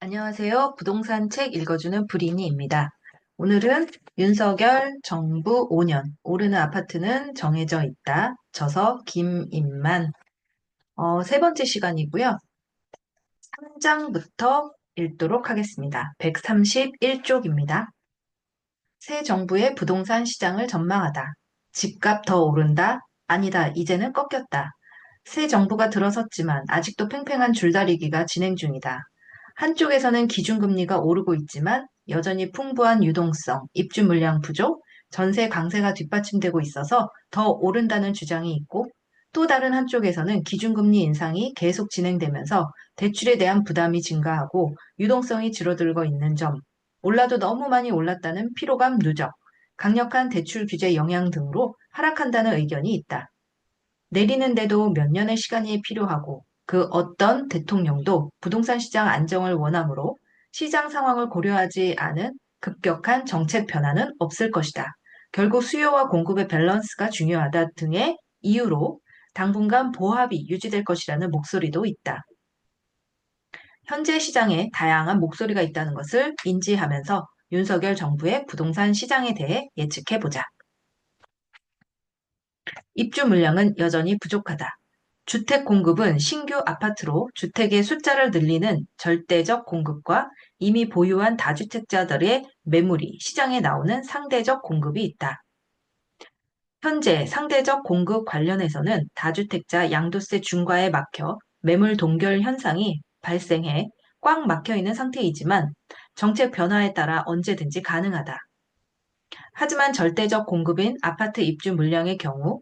안녕하세요. 부동산 책 읽어주는 브리니입니다. 오늘은 윤석열 정부 5년, 오르는 아파트는 정해져 있다. 저서 김인만. 세 번째 시간이고요. 3장부터 읽도록 하겠습니다. 131쪽입니다. 새 정부의 부동산 시장을 전망하다. 집값 더 오른다? 아니다. 이제는 꺾였다. 새 정부가 들어섰지만 아직도 팽팽한 줄다리기가 진행 중이다. 한쪽에서는 기준금리가 오르고 있지만 여전히 풍부한 유동성, 입주 물량 부족, 전세 강세가 뒷받침되고 있어서 더 오른다는 주장이 있고 또 다른 한쪽에서는 기준금리 인상이 계속 진행되면서 대출에 대한 부담이 증가하고 유동성이 줄어들고 있는 점, 올라도 너무 많이 올랐다는 피로감 누적, 강력한 대출 규제 영향 등으로 하락한다는 의견이 있다. 내리는데도 몇 년의 시간이 필요하고 그 어떤 대통령도 부동산 시장 안정을 원하므로 시장 상황을 고려하지 않은 급격한 정책 변화는 없을 것이다. 결국 수요와 공급의 밸런스가 중요하다 등의 이유로 당분간 보합이 유지될 것이라는 목소리도 있다. 현재 시장에 다양한 목소리가 있다는 것을 인지하면서 윤석열 정부의 부동산 시장에 대해 예측해보자. 입주 물량은 여전히 부족하다. 주택 공급은 신규 아파트로 주택의 숫자를 늘리는 절대적 공급과 이미 보유한 다주택자들의 매물이 시장에 나오는 상대적 공급이 있다. 현재 상대적 공급 관련해서는 다주택자 양도세 중과에 막혀 매물 동결 현상이 발생해 꽉 막혀 있는 상태이지만 정책 변화에 따라 언제든지 가능하다. 하지만 절대적 공급인 아파트 입주 물량의 경우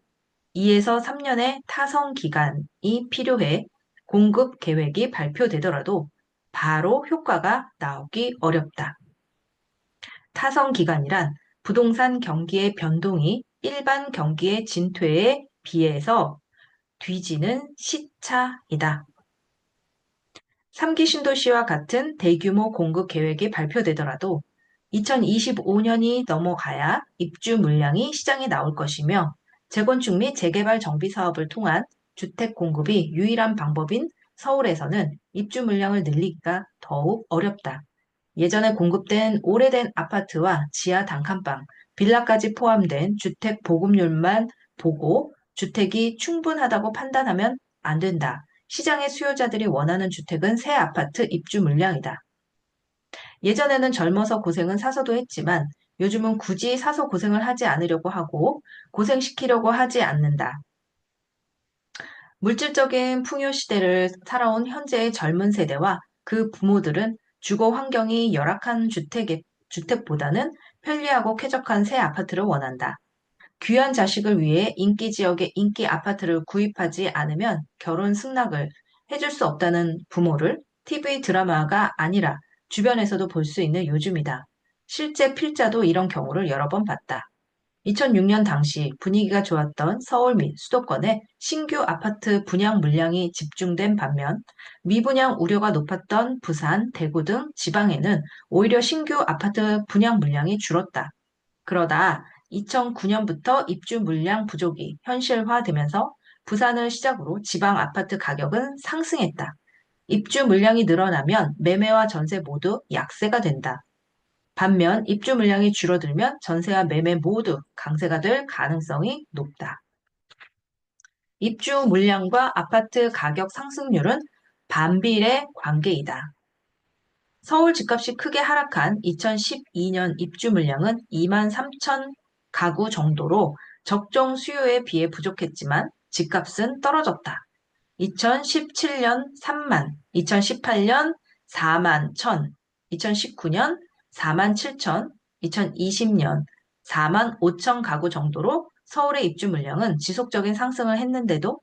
2에서 3년의 타성 기간이 필요해 공급 계획이 발표되더라도 바로 효과가 나오기 어렵다. 타성 기간이란 부동산 경기의 변동이 일반 경기의 진퇴에 비해서 뒤지는 시차이다. 3기 신도시와 같은 대규모 공급 계획이 발표되더라도 2025년이 넘어가야 입주 물량이 시장에 나올 것이며 재건축 및 재개발 정비 사업을 통한 주택 공급이 유일한 방법인 서울에서는 입주 물량을 늘리기가 더욱 어렵다. 예전에 공급된 오래된 아파트와 지하 단칸방, 빌라까지 포함된 주택 보급률만 보고 주택이 충분하다고 판단하면 안 된다. 시장의 수요자들이 원하는 주택은 새 아파트 입주 물량이다. 예전에는 젊어서 고생은 사서도 했지만 요즘은 굳이 사서 고생을 하지 않으려고 하고 고생시키려고 하지 않는다. 물질적인 풍요 시대를 살아온 현재의 젊은 세대와 그 부모들은 주거 환경이 열악한 주택보다는 편리하고 쾌적한 새 아파트를 원한다. 귀한 자식을 위해 인기 지역의 인기 아파트를 구입하지 않으면 결혼 승낙을 해줄 수 없다는 부모를 TV 드라마가 아니라 주변에서도 볼 수 있는 요즘이다. 실제 필자도 이런 경우를 여러 번 봤다. 2006년 당시 분위기가 좋았던 서울 및 수도권에 신규 아파트 분양 물량이 집중된 반면 미분양 우려가 높았던 부산, 대구 등 지방에는 오히려 신규 아파트 분양 물량이 줄었다. 그러다 2009년부터 입주 물량 부족이 현실화되면서 부산을 시작으로 지방 아파트 가격은 상승했다. 입주 물량이 늘어나면 매매와 전세 모두 약세가 된다. 반면 입주 물량이 줄어들면 전세와 매매 모두 강세가 될 가능성이 높다. 입주 물량과 아파트 가격 상승률은 반비례 관계이다. 서울 집값이 크게 하락한 2012년 입주 물량은 2만 3천 가구 정도로 적정 수요에 비해 부족했지만 집값은 떨어졌다. 2017년 3만, 2018년 4만 1천, 2019년 4만 7천, 2020년 4만 5천 가구 정도로 서울의 입주 물량은 지속적인 상승을 했는데도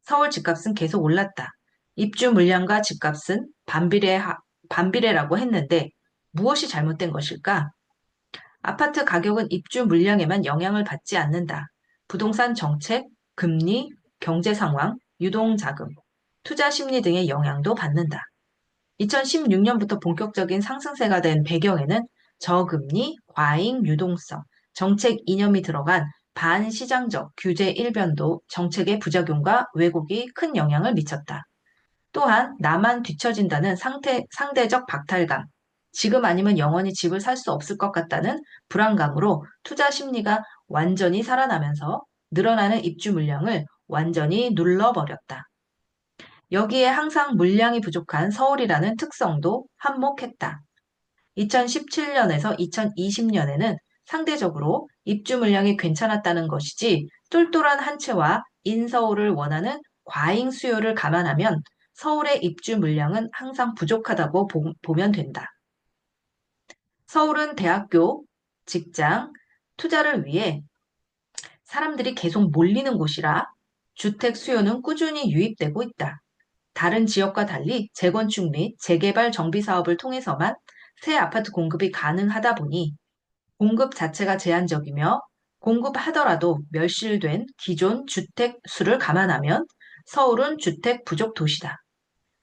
서울 집값은 계속 올랐다. 입주 물량과 집값은 반비례라고 했는데 무엇이 잘못된 것일까? 아파트 가격은 입주 물량에만 영향을 받지 않는다. 부동산 정책, 금리, 경제 상황, 유동자금, 투자 심리 등의 영향도 받는다. 2016년부터 본격적인 상승세가 된 배경에는 저금리, 과잉 유동성, 정책 이념이 들어간 반시장적 규제 일변도 정책의 부작용과 왜곡이 큰 영향을 미쳤다. 또한 나만 뒤처진다는 상대적 박탈감, 지금 아니면 영원히 집을 살 수 없을 것 같다는 불안감으로 투자 심리가 완전히 살아나면서 늘어나는 입주 물량을 완전히 눌러버렸다. 여기에 항상 물량이 부족한 서울이라는 특성도 한몫했다. 2017년에서 2020년에는 상대적으로 입주 물량이 괜찮았다는 것이지 똘똘한 한 채와 인서울을 원하는 과잉 수요를 감안하면 서울의 입주 물량은 항상 부족하다고 보면 된다. 서울은 대학교, 직장, 투자를 위해 사람들이 계속 몰리는 곳이라 주택 수요는 꾸준히 유입되고 있다. 다른 지역과 달리 재건축 및 재개발 정비 사업을 통해서만 새 아파트 공급이 가능하다 보니 공급 자체가 제한적이며 공급하더라도 멸실된 기존 주택 수를 감안하면 서울은 주택 부족 도시다.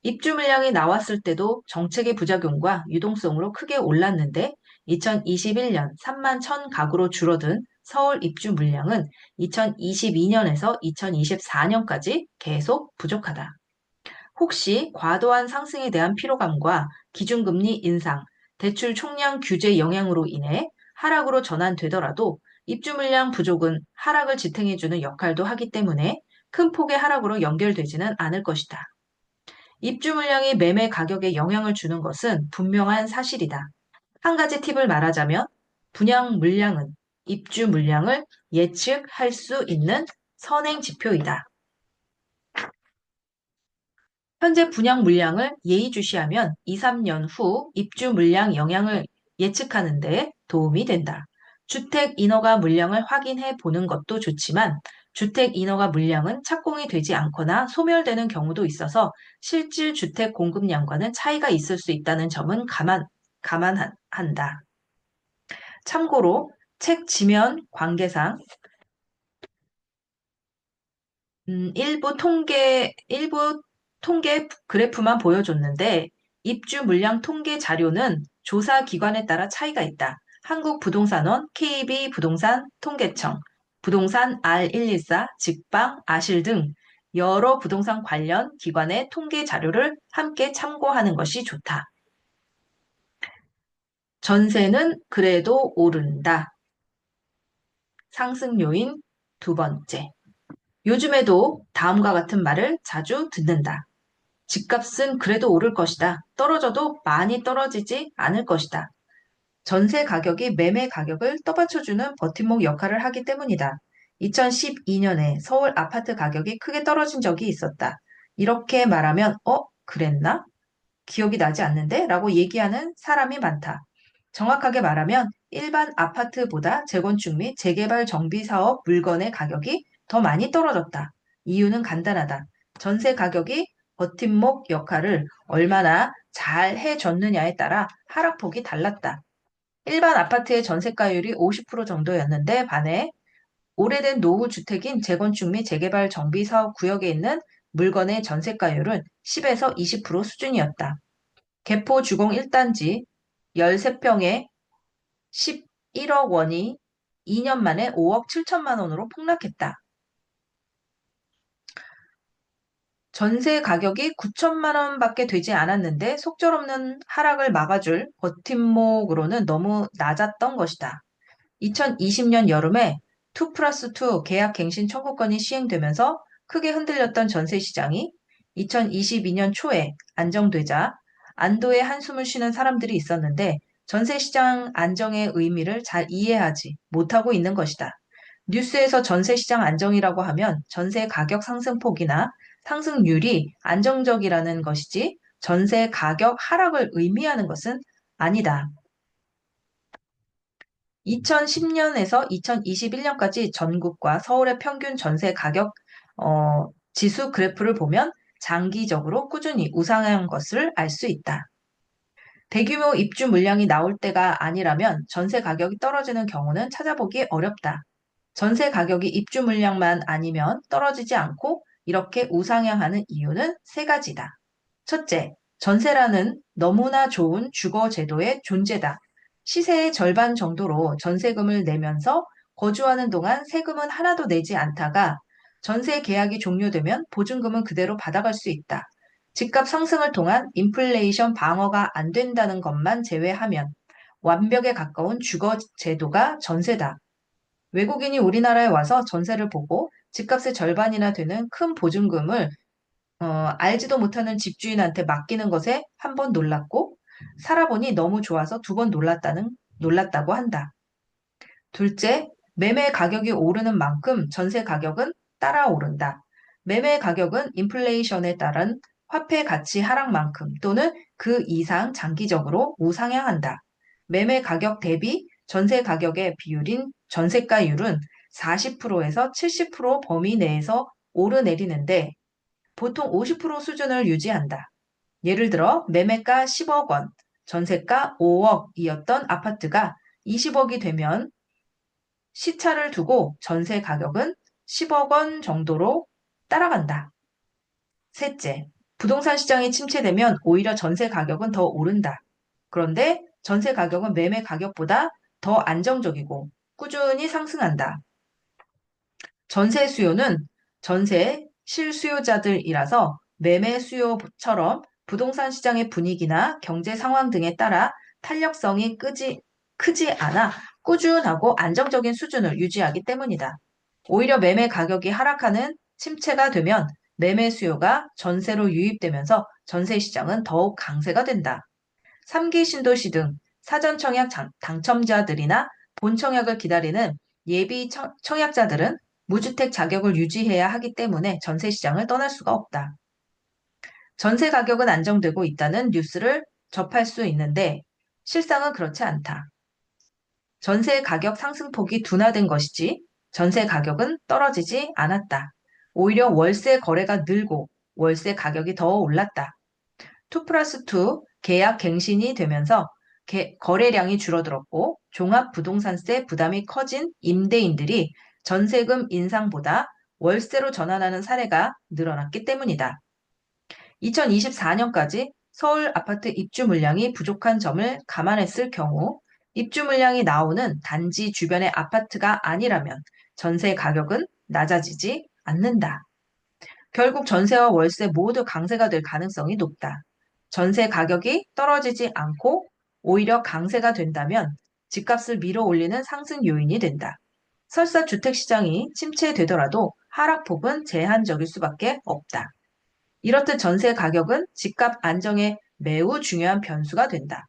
입주 물량이 나왔을 때도 정책의 부작용과 유동성으로 크게 올랐는데 2021년 3만 1천 가구로 줄어든 서울 입주 물량은 2022년에서 2024년까지 계속 부족하다. 혹시 과도한 상승에 대한 피로감과 기준금리 인상, 대출 총량 규제 영향으로 인해 하락으로 전환되더라도 입주 물량 부족은 하락을 지탱해주는 역할도 하기 때문에 큰 폭의 하락으로 연결되지는 않을 것이다. 입주 물량이 매매 가격에 영향을 주는 것은 분명한 사실이다. 한 가지 팁을 말하자면 분양 물량은 입주 물량을 예측할 수 있는 선행 지표이다. 현재 분양 물량을 예의주시하면 2, 3년 후 입주 물량 영향을 예측하는 데 도움이 된다. 주택 인허가 물량을 확인해 보는 것도 좋지만 주택 인허가 물량은 착공이 되지 않거나 소멸되는 경우도 있어서 실질 주택 공급량과는 차이가 있을 수 있다는 점은 감안한다. 참고로 책 지면 관계상 일부 통계 그래프만 보여줬는데 입주 물량 통계 자료는 조사 기관에 따라 차이가 있다. 한국부동산원, KB부동산 통계청, 부동산 R114, 직방, 아실 등 여러 부동산 관련 기관의 통계 자료를 함께 참고하는 것이 좋다. 전세는 그래도 오른다. 상승 요인 두 번째. 요즘에도 다음과 같은 말을 자주 듣는다. 집값은 그래도 오를 것이다. 떨어져도 많이 떨어지지 않을 것이다. 전세 가격이 매매 가격을 떠받쳐주는 버팀목 역할을 하기 때문이다. 2012년에 서울 아파트 가격이 크게 떨어진 적이 있었다. 이렇게 말하면, 그랬나? 기억이 나지 않는데? 라고 얘기하는 사람이 많다. 정확하게 말하면 일반 아파트보다 재건축 및 재개발 정비 사업 물건의 가격이 더 많이 떨어졌다. 이유는 간단하다. 전세 가격이 버팀목 역할을 얼마나 잘 해줬느냐에 따라 하락폭이 달랐다. 일반 아파트의 전세가율이 50% 정도였는데 반해 오래된 노후 주택인 재건축 및 재개발 정비 사업 구역에 있는 물건의 전세가율은 10에서 20% 수준이었다. 개포 주공 1단지 13평에 11억 원이 2년 만에 5억 7천만 원으로 폭락했다. 전세 가격이 9천만 원밖에 되지 않았는데 속절없는 하락을 막아줄 버팀목으로는 너무 낮았던 것이다. 2020년 여름에 2+2 계약 갱신 청구권이 시행되면서 크게 흔들렸던 전세 시장이 2022년 초에 안정되자 안도의 한숨을 쉬는 사람들이 있었는데 전세 시장 안정의 의미를 잘 이해하지 못하고 있는 것이다. 뉴스에서 전세 시장 안정이라고 하면 전세 가격 상승폭이나 상승률이 안정적이라는 것이지 전세 가격 하락을 의미하는 것은 아니다. 2010년에서 2021년까지 전국과 서울의 평균 전세 가격 지수 그래프를 보면 장기적으로 꾸준히 우상한 것을 알 수 있다. 대규모 입주 물량이 나올 때가 아니라면 전세 가격이 떨어지는 경우는 찾아보기 어렵다. 전세 가격이 입주 물량만 아니면 떨어지지 않고 이렇게 우상향하는 이유는 세 가지다. 첫째, 전세라는 너무나 좋은 주거 제도의 존재다. 시세의 절반 정도로 전세금을 내면서 거주하는 동안 세금은 하나도 내지 않다가 전세 계약이 종료되면 보증금은 그대로 받아갈 수 있다. 집값 상승을 통한 인플레이션 방어가 안 된다는 것만 제외하면 완벽에 가까운 주거 제도가 전세다. 외국인이 우리나라에 와서 전세를 보고 집값의 절반이나 되는 큰 보증금을 알지도 못하는 집주인한테 맡기는 것에 한 번 놀랐고 살아보니 너무 좋아서 두 번 놀랐다고 한다. 둘째, 매매 가격이 오르는 만큼 전세 가격은 따라 오른다. 매매 가격은 인플레이션에 따른 화폐 가치 하락만큼 또는 그 이상 장기적으로 우상향한다. 매매 가격 대비 전세 가격의 비율인 전세가율은 40%에서 70% 범위 내에서 오르내리는데 보통 50% 수준을 유지한다. 예를 들어 매매가 10억 원, 전세가 5억이었던 아파트가 20억이 되면 시차를 두고 전세 가격은 10억 원 정도로 따라간다. 셋째, 부동산 시장이 침체되면 오히려 전세 가격은 더 오른다. 그런데 전세 가격은 매매 가격보다 더 안정적이고 꾸준히 상승한다. 전세 수요는 전세 실수요자들이라서 매매 수요처럼 부동산 시장의 분위기나 경제 상황 등에 따라 탄력성이 크지 않아 꾸준하고 안정적인 수준을 유지하기 때문이다. 오히려 매매 가격이 하락하는 침체가 되면 매매 수요가 전세로 유입되면서 전세 시장은 더욱 강세가 된다. 3기 신도시 등 사전 청약 당첨자들이나 본 청약을 기다리는 예비 청약자들은 무주택 자격을 유지해야 하기 때문에 전세 시장을 떠날 수가 없다. 전세 가격은 안정되고 있다는 뉴스를 접할 수 있는데 실상은 그렇지 않다. 전세 가격 상승폭이 둔화된 것이지 전세 가격은 떨어지지 않았다. 오히려 월세 거래가 늘고 월세 가격이 더 올랐다. 2+2 계약 갱신이 되면서 거래량이 줄어들었고 종합부동산세 부담이 커진 임대인들이 전세금 인상보다 월세로 전환하는 사례가 늘어났기 때문이다. 2024년까지 서울 아파트 입주 물량이 부족한 점을 감안했을 경우 입주 물량이 나오는 단지 주변의 아파트가 아니라면 전세 가격은 낮아지지 않는다. 결국 전세와 월세 모두 강세가 될 가능성이 높다. 전세 가격이 떨어지지 않고 오히려 강세가 된다면 집값을 밀어 올리는 상승 요인이 된다. 설사 주택시장이 침체되더라도 하락폭은 제한적일 수밖에 없다. 이렇듯 전세 가격은 집값 안정에 매우 중요한 변수가 된다.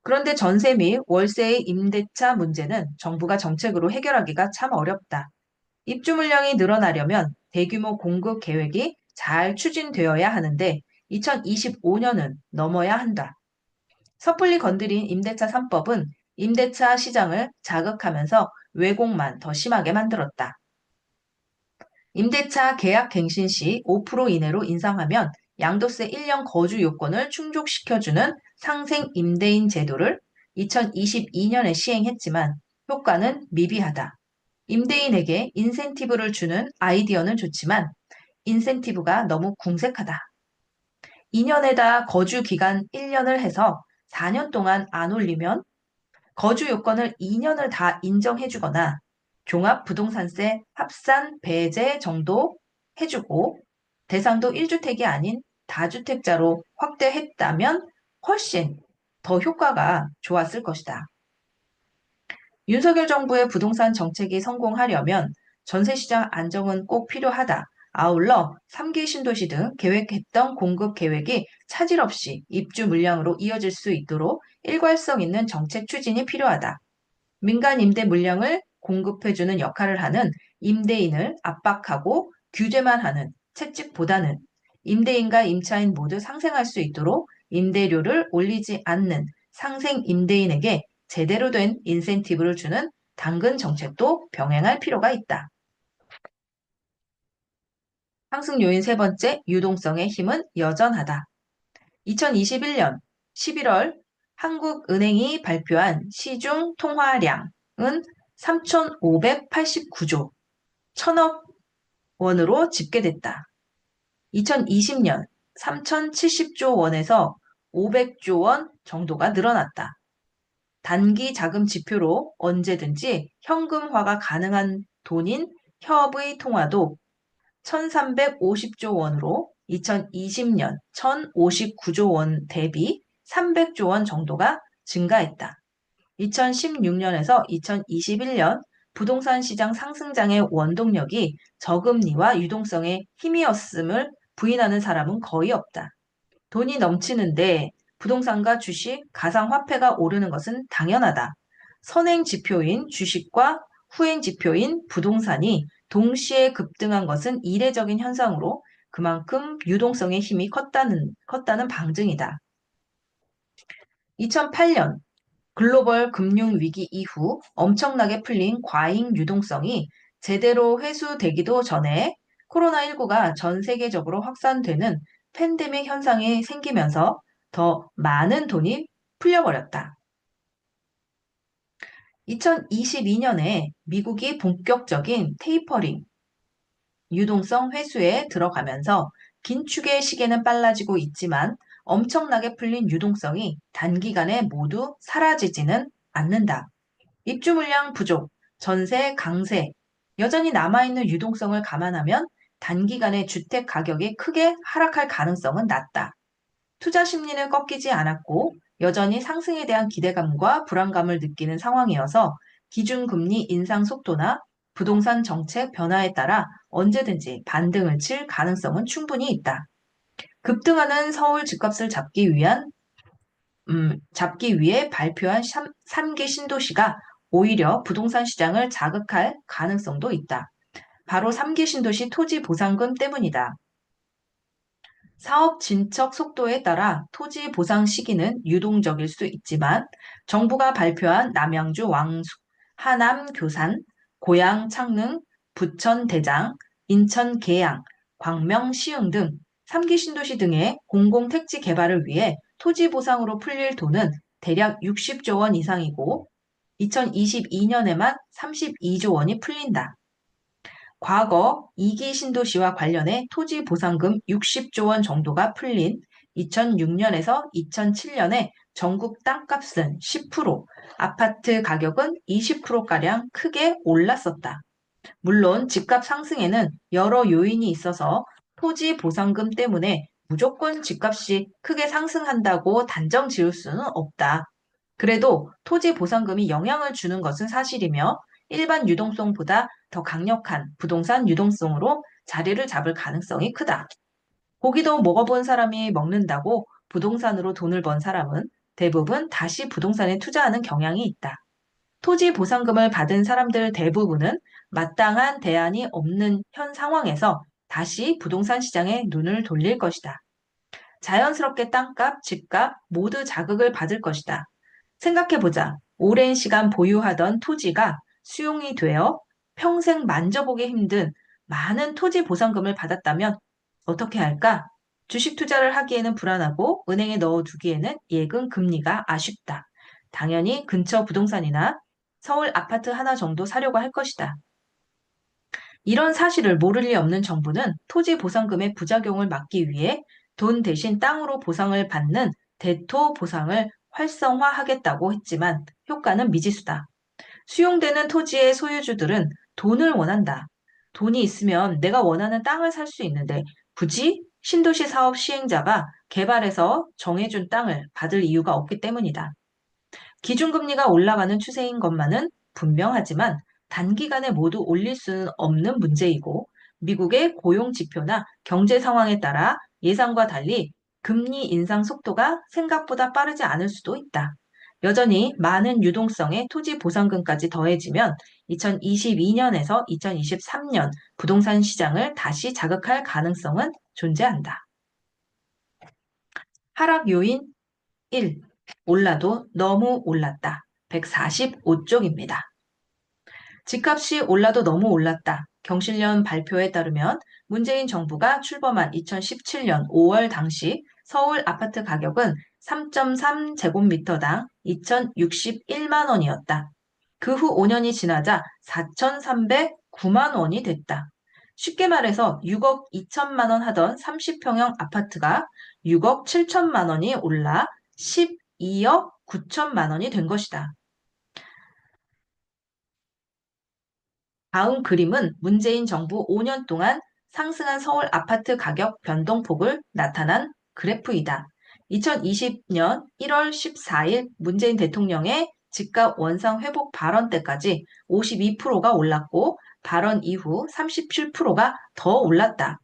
그런데 전세 및 월세의 임대차 문제는 정부가 정책으로 해결하기가 참 어렵다. 입주 물량이 늘어나려면 대규모 공급 계획이 잘 추진되어야 하는데 2025년은 넘어야 한다. 섣불리 건드린 임대차 3법은 임대차 시장을 자극하면서 왜곡만 더 심하게 만들었다. 임대차 계약 갱신 시 5% 이내로 인상하면 양도세 1년 거주 요건을 충족시켜주는 상생 임대인 제도를 2022년에 시행했지만 효과는 미비하다. 임대인에게 인센티브를 주는 아이디어는 좋지만 인센티브가 너무 궁색하다. 2년에다 거주 기간 1년을 해서 4년 동안 안 올리면 거주 요건을 2년을 다 인정해주거나 종합부동산세 합산 배제 정도 해주고 대상도 1주택이 아닌 다주택자로 확대했다면 훨씬 더 효과가 좋았을 것이다. 윤석열 정부의 부동산 정책이 성공하려면 전세시장 안정은 꼭 필요하다. 아울러 3기 신도시 등 계획했던 공급 계획이 차질 없이 입주 물량으로 이어질 수 있도록 일괄성 있는 정책 추진이 필요하다. 민간 임대 물량을 공급해주는 역할을 하는 임대인을 압박하고 규제만 하는 채찍보다는 임대인과 임차인 모두 상생할 수 있도록 임대료를 올리지 않는 상생 임대인에게 제대로 된 인센티브를 주는 당근 정책도 병행할 필요가 있다. 상승 요인 세 번째, 유동성의 힘은 여전하다. 2021년 11월 한국은행이 발표한 시중 통화량은 3,589조, 1,000억 원으로 집계됐다. 2020년 3,070조 원에서 500조 원 정도가 늘어났다. 단기 자금 지표로 언제든지 현금화가 가능한 돈인 협의 통화도 1,350조 원으로 2020년 1,059조 원 대비 300조 원 정도가 증가했다. 2016년에서 2021년 부동산 시장 상승장의 원동력이 저금리와 유동성의 힘이었음을 부인하는 사람은 거의 없다. 돈이 넘치는데 부동산과 주식, 가상화폐가 오르는 것은 당연하다. 선행 지표인 주식과 후행 지표인 부동산이 동시에 급등한 것은 이례적인 현상으로 그만큼 유동성의 힘이 컸다는 방증이다. 2008년 글로벌 금융 위기 이후 엄청나게 풀린 과잉 유동성이 제대로 회수되기도 전에 코로나19가 전 세계적으로 확산되는 팬데믹 현상이 생기면서 더 많은 돈이 풀려버렸다. 2022년에 미국이 본격적인 테이퍼링, 유동성 회수에 들어가면서 긴축의 시계는 빨라지고 있지만 엄청나게 풀린 유동성이 단기간에 모두 사라지지는 않는다. 입주 물량 부족, 전세 강세, 여전히 남아있는 유동성을 감안하면 단기간에 주택 가격이 크게 하락할 가능성은 낮다. 투자 심리는 꺾이지 않았고 여전히 상승에 대한 기대감과 불안감을 느끼는 상황이어서 기준금리 인상 속도나 부동산 정책 변화에 따라 언제든지 반등을 칠 가능성은 충분히 있다. 급등하는 서울 집값을 잡기 위해 발표한 3기 신도시가 오히려 부동산 시장을 자극할 가능성도 있다. 바로 3기 신도시 토지 보상금 때문이다. 사업 진척 속도에 따라 토지 보상 시기는 유동적일 수 있지만 정부가 발표한 남양주 왕숙, 하남 교산, 고양 창릉, 부천 대장, 인천 계양, 광명 시흥 등 3기 신도시 등의 공공택지 개발을 위해 토지 보상으로 풀릴 돈은 대략 60조 원 이상이고 2022년에만 32조 원이 풀린다. 과거 2기 신도시와 관련해 토지 보상금 60조 원 정도가 풀린 2006년에서 2007년에 전국 땅값은 10%, 아파트 가격은 20%가량 크게 올랐었다. 물론 집값 상승에는 여러 요인이 있어서 토지 보상금 때문에 무조건 집값이 크게 상승한다고 단정 지을 수는 없다. 그래도 토지 보상금이 영향을 주는 것은 사실이며 일반 유동성보다 더 강력한 부동산 유동성으로 자리를 잡을 가능성이 크다. 고기도 먹어본 사람이 먹는다고 부동산으로 돈을 번 사람은 대부분 다시 부동산에 투자하는 경향이 있다. 토지 보상금을 받은 사람들 대부분은 마땅한 대안이 없는 현 상황에서 다시 부동산 시장에 눈을 돌릴 것이다. 자연스럽게 땅값, 집값 모두 자극을 받을 것이다. 생각해보자. 오랜 시간 보유하던 토지가 수용이 되어 평생 만져보기 힘든 많은 토지 보상금을 받았다면 어떻게 할까? 주식 투자를 하기에는 불안하고 은행에 넣어두기에는 예금 금리가 아쉽다. 당연히 근처 부동산이나 서울 아파트 하나 정도 사려고 할 것이다. 이런 사실을 모를 리 없는 정부는 토지 보상금의 부작용을 막기 위해 돈 대신 땅으로 보상을 받는 대토 보상을 활성화하겠다고 했지만 효과는 미지수다. 수용되는 토지의 소유주들은 돈을 원한다. 돈이 있으면 내가 원하는 땅을 살 수 있는데 굳이 신도시 사업 시행자가 개발해서 정해준 땅을 받을 이유가 없기 때문이다. 기준금리가 올라가는 추세인 것만은 분명하지만 단기간에 모두 올릴 수는 없는 문제이고 미국의 고용 지표나 경제 상황에 따라 예상과 달리 금리 인상 속도가 생각보다 빠르지 않을 수도 있다. 여전히 많은 유동성의 토지 보상금까지 더해지면 2022년에서 2023년 부동산 시장을 다시 자극할 가능성은 존재한다. 하락 요인 1. 올라도 너무 올랐다. 145쪽입니다. 집값이 올라도 너무 올랐다. 경실련 발표에 따르면 문재인 정부가 출범한 2017년 5월 당시 서울 아파트 가격은 3.3제곱미터당 2,061만 원이었다. 그 후 5년이 지나자 4,309만 원이 됐다. 쉽게 말해서 6억 2천만 원 하던 30평형 아파트가 6억 7천만 원이 올라 12억 9천만 원이 된 것이다. 다음 그림은 문재인 정부 5년 동안 상승한 서울 아파트 가격 변동폭을 나타난 그래프이다. 2020년 1월 14일 문재인 대통령의 집값 원상 회복 발언 때까지 52%가 올랐고 발언 이후 37%가 더 올랐다.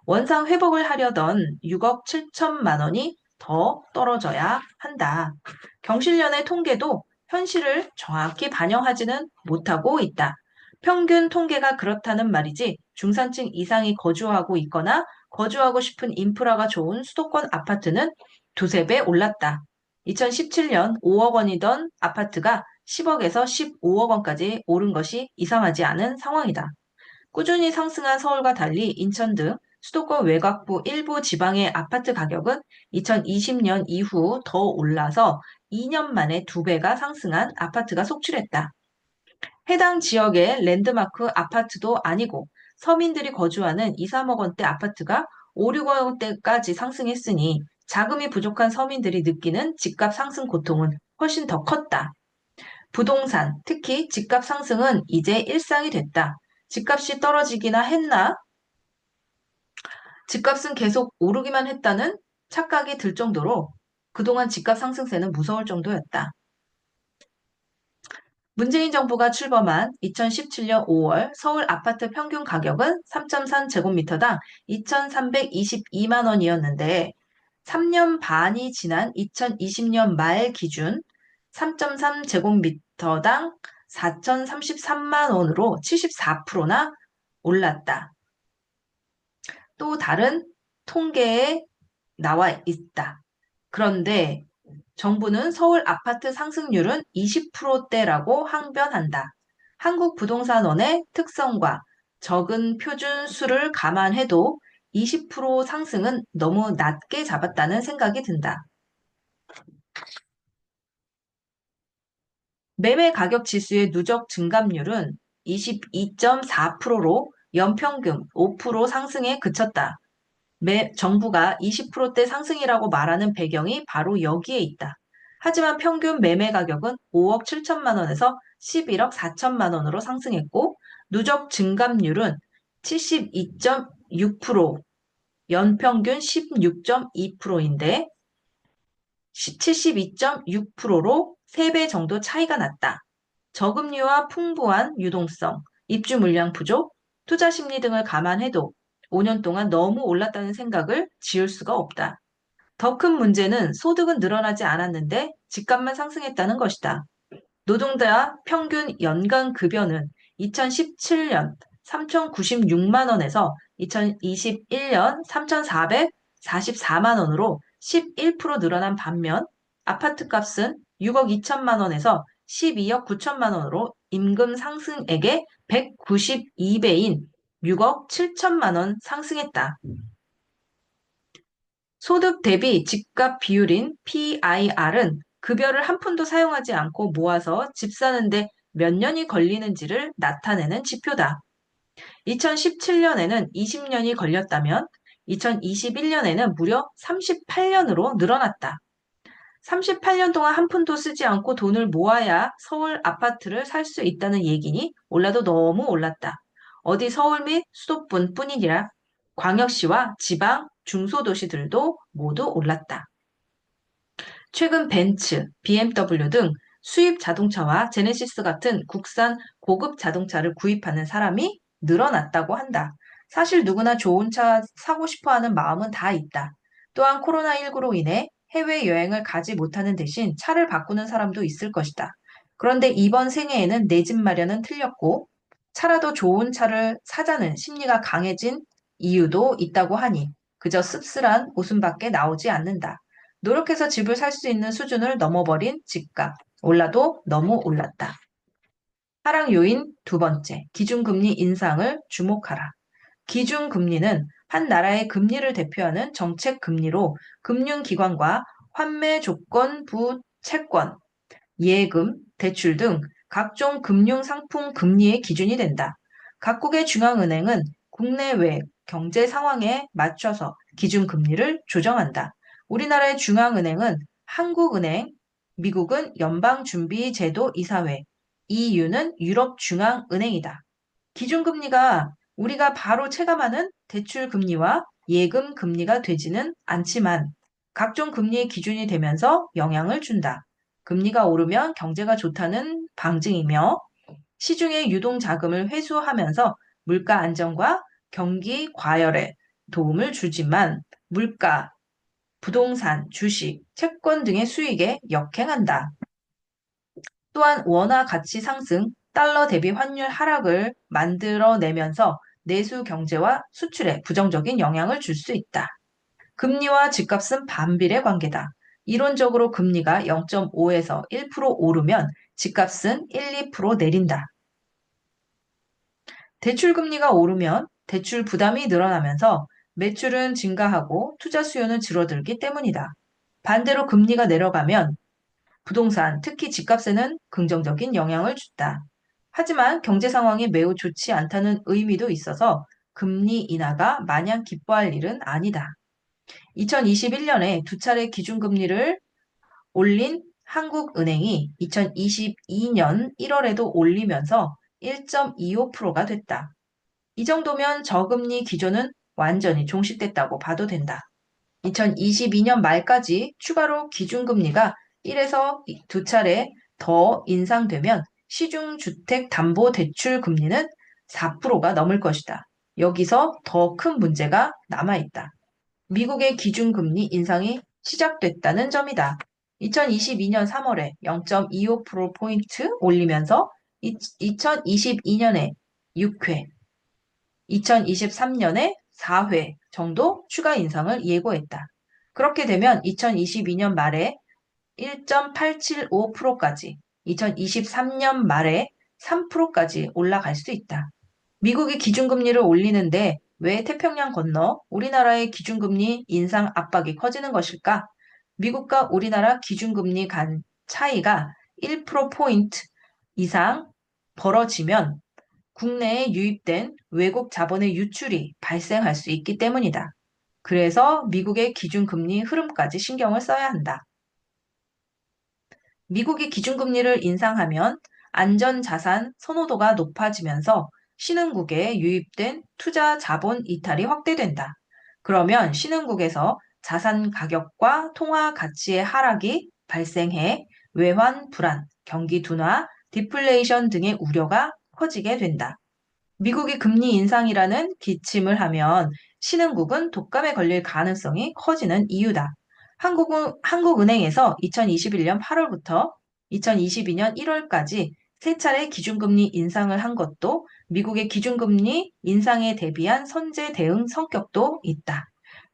원상 회복을 하려던 6억 7천만 원이 더 떨어져야 한다. 경실련의 통계도 현실을 정확히 반영하지는 못하고 있다. 평균 통계가 그렇다는 말이지 중산층 이상이 거주하고 있거나 거주하고 싶은 인프라가 좋은 수도권 아파트는 두세 배 올랐다. 2017년 5억 원이던 아파트가 10억에서 15억 원까지 오른 것이 이상하지 않은 상황이다. 꾸준히 상승한 서울과 달리 인천 등 수도권 외곽부 일부 지방의 아파트 가격은 2020년 이후 더 올라서 2년 만에 2배가 상승한 아파트가 속출했다. 해당 지역의 랜드마크 아파트도 아니고 서민들이 거주하는 2, 3억 원대 아파트가 5, 6억 원대까지 상승했으니 자금이 부족한 서민들이 느끼는 집값 상승 고통은 훨씬 더 컸다. 부동산, 특히 집값 상승은 이제 일상이 됐다. 집값이 떨어지기나 했나? 집값은 계속 오르기만 했다는 착각이 들 정도로 그동안 집값 상승세는 무서울 정도였다. 문재인 정부가 출범한 2017년 5월 서울 아파트 평균 가격은 3.3제곱미터당 2,322만 원이었는데 3년 반이 지난 2020년 말 기준 3.3제곱미터당 4,033만 원으로 74%나 올랐다. 또 다른 통계에 나와 있다. 그런데 정부는 서울 아파트 상승률은 20%대라고 항변한다. 한국부동산원의 특성과 적은 표준 수를 감안해도 20% 상승은 너무 낮게 잡았다는 생각이 든다. 매매 가격 지수의 누적 증감률은 22.4%로 연평균 5% 상승에 그쳤다. 정부가 20%대 상승이라고 말하는 배경이 바로 여기에 있다. 하지만 평균 매매 가격은 5억 7천만 원에서 11억 4천만 원으로 상승했고 누적 증감률은 72.6%, 연평균 16.2%인데 72.6%로 3배 정도 차이가 났다. 저금리와 풍부한 유동성, 입주 물량 부족, 투자 심리 등을 감안해도 5년 동안 너무 올랐다는 생각을 지울 수가 없다. 더 큰 문제는 소득은 늘어나지 않았는데 집값만 상승했다는 것이다. 노동자 평균 연간 급여는 2017년 3,096만 원에서 2021년 3,444만 원으로 11% 늘어난 반면 아파트 값은 6억 2천만 원에서 12억 9천만 원으로 임금 상승액의 192배인 6억 7천만 원 상승했다. 소득 대비 집값 비율인 PIR은 급여를 한 푼도 사용하지 않고 모아서 집 사는데 몇 년이 걸리는지를 나타내는 지표다. 2017년에는 20년이 걸렸다면 2021년에는 무려 38년으로 늘어났다. 38년 동안 한 푼도 쓰지 않고 돈을 모아야 서울 아파트를 살 수 있다는 얘기니 올라도 너무 올랐다. 어디 서울 및 수도권 뿐이니라 광역시와 지방, 중소도시들도 모두 올랐다. 최근 벤츠, BMW 등 수입 자동차와 제네시스 같은 국산 고급 자동차를 구입하는 사람이 늘어났다고 한다. 사실 누구나 좋은 차 사고 싶어 하는 마음은 다 있다. 또한 코로나19로 인해 해외여행을 가지 못하는 대신 차를 바꾸는 사람도 있을 것이다. 그런데 이번 생애에는 내 집 마련은 틀렸고 차라도 좋은 차를 사자는 심리가 강해진 이유도 있다고 하니 그저 씁쓸한 웃음밖에 나오지 않는다. 노력해서 집을 살 수 있는 수준을 넘어버린 집값. 올라도 너무 올랐다. 하락 요인 두 번째, 기준금리 인상을 주목하라. 기준금리는 한 나라의 금리를 대표하는 정책 금리로 금융기관과 환매 조건부 채권, 예금, 대출 등 각종 금융상품 금리의 기준이 된다. 각국의 중앙은행은 국내외 경제 상황에 맞춰서 기준금리를 조정한다. 우리나라의 중앙은행은 한국은행, 미국은 연방준비제도이사회, EU는 유럽중앙은행이다. 기준금리가 우리가 바로 체감하는 대출 금리와 예금 금리가 되지는 않지만 각종 금리의 기준이 되면서 영향을 준다. 금리가 오르면 경제가 좋다는 방증이며 시중의 유동 자금을 회수하면서 물가 안정과 경기 과열에 도움을 주지만 물가, 부동산, 주식, 채권 등의 수익에 역행한다. 또한 원화 가치 상승, 달러 대비 환율 하락을 만들어내면서 내수 경제와 수출에 부정적인 영향을 줄 수 있다. 금리와 집값은 반비례 관계다. 이론적으로 금리가 0.5에서 1% 오르면 집값은 1, 2% 내린다. 대출 금리가 오르면 대출 부담이 늘어나면서 매출은 증가하고 투자 수요는 줄어들기 때문이다. 반대로 금리가 내려가면 부동산, 특히 집값에는 긍정적인 영향을 준다. 하지만 경제 상황이 매우 좋지 않다는 의미도 있어서 금리 인하가 마냥 기뻐할 일은 아니다. 2021년에 두 차례 기준금리를 올린 한국은행이 2022년 1월에도 올리면서 1.25%가 됐다. 이 정도면 저금리 기조는 완전히 종식됐다고 봐도 된다. 2022년 말까지 추가로 기준금리가 1에서 두 차례 더 인상되면 시중주택담보대출 금리는 4%가 넘을 것이다. 여기서 더 큰 문제가 남아있다. 미국의 기준금리 인상이 시작됐다는 점이다. 2022년 3월에 0.25%포인트 올리면서 2022년에 6회, 2023년에 4회 정도 추가 인상을 예고했다. 그렇게 되면 2022년 말에 1.875%까지, 2023년 말에 3%까지 올라갈 수 있다. 미국이 기준금리를 올리는데 왜 태평양 건너 우리나라의 기준금리 인상 압박이 커지는 것일까? 미국과 우리나라 기준금리 간 차이가 1%포인트 이상 벌어지면 국내에 유입된 외국 자본의 유출이 발생할 수 있기 때문이다. 그래서 미국의 기준금리 흐름까지 신경을 써야 한다. 미국이 기준금리를 인상하면 안전자산 선호도가 높아지면서 신흥국에 유입된 투자 자본 이탈이 확대된다. 그러면 신흥국에서 자산 가격과 통화 가치의 하락이 발생해 외환 불안, 경기 둔화, 디플레이션 등의 우려가 커지게 된다. 미국이 금리 인상이라는 기침을 하면 신흥국은 독감에 걸릴 가능성이 커지는 이유다. 한국은행에서 2021년 8월부터 2022년 1월까지 세 차례 기준금리 인상을 한 것도 미국의 기준금리 인상에 대비한 선제 대응 성격도 있다.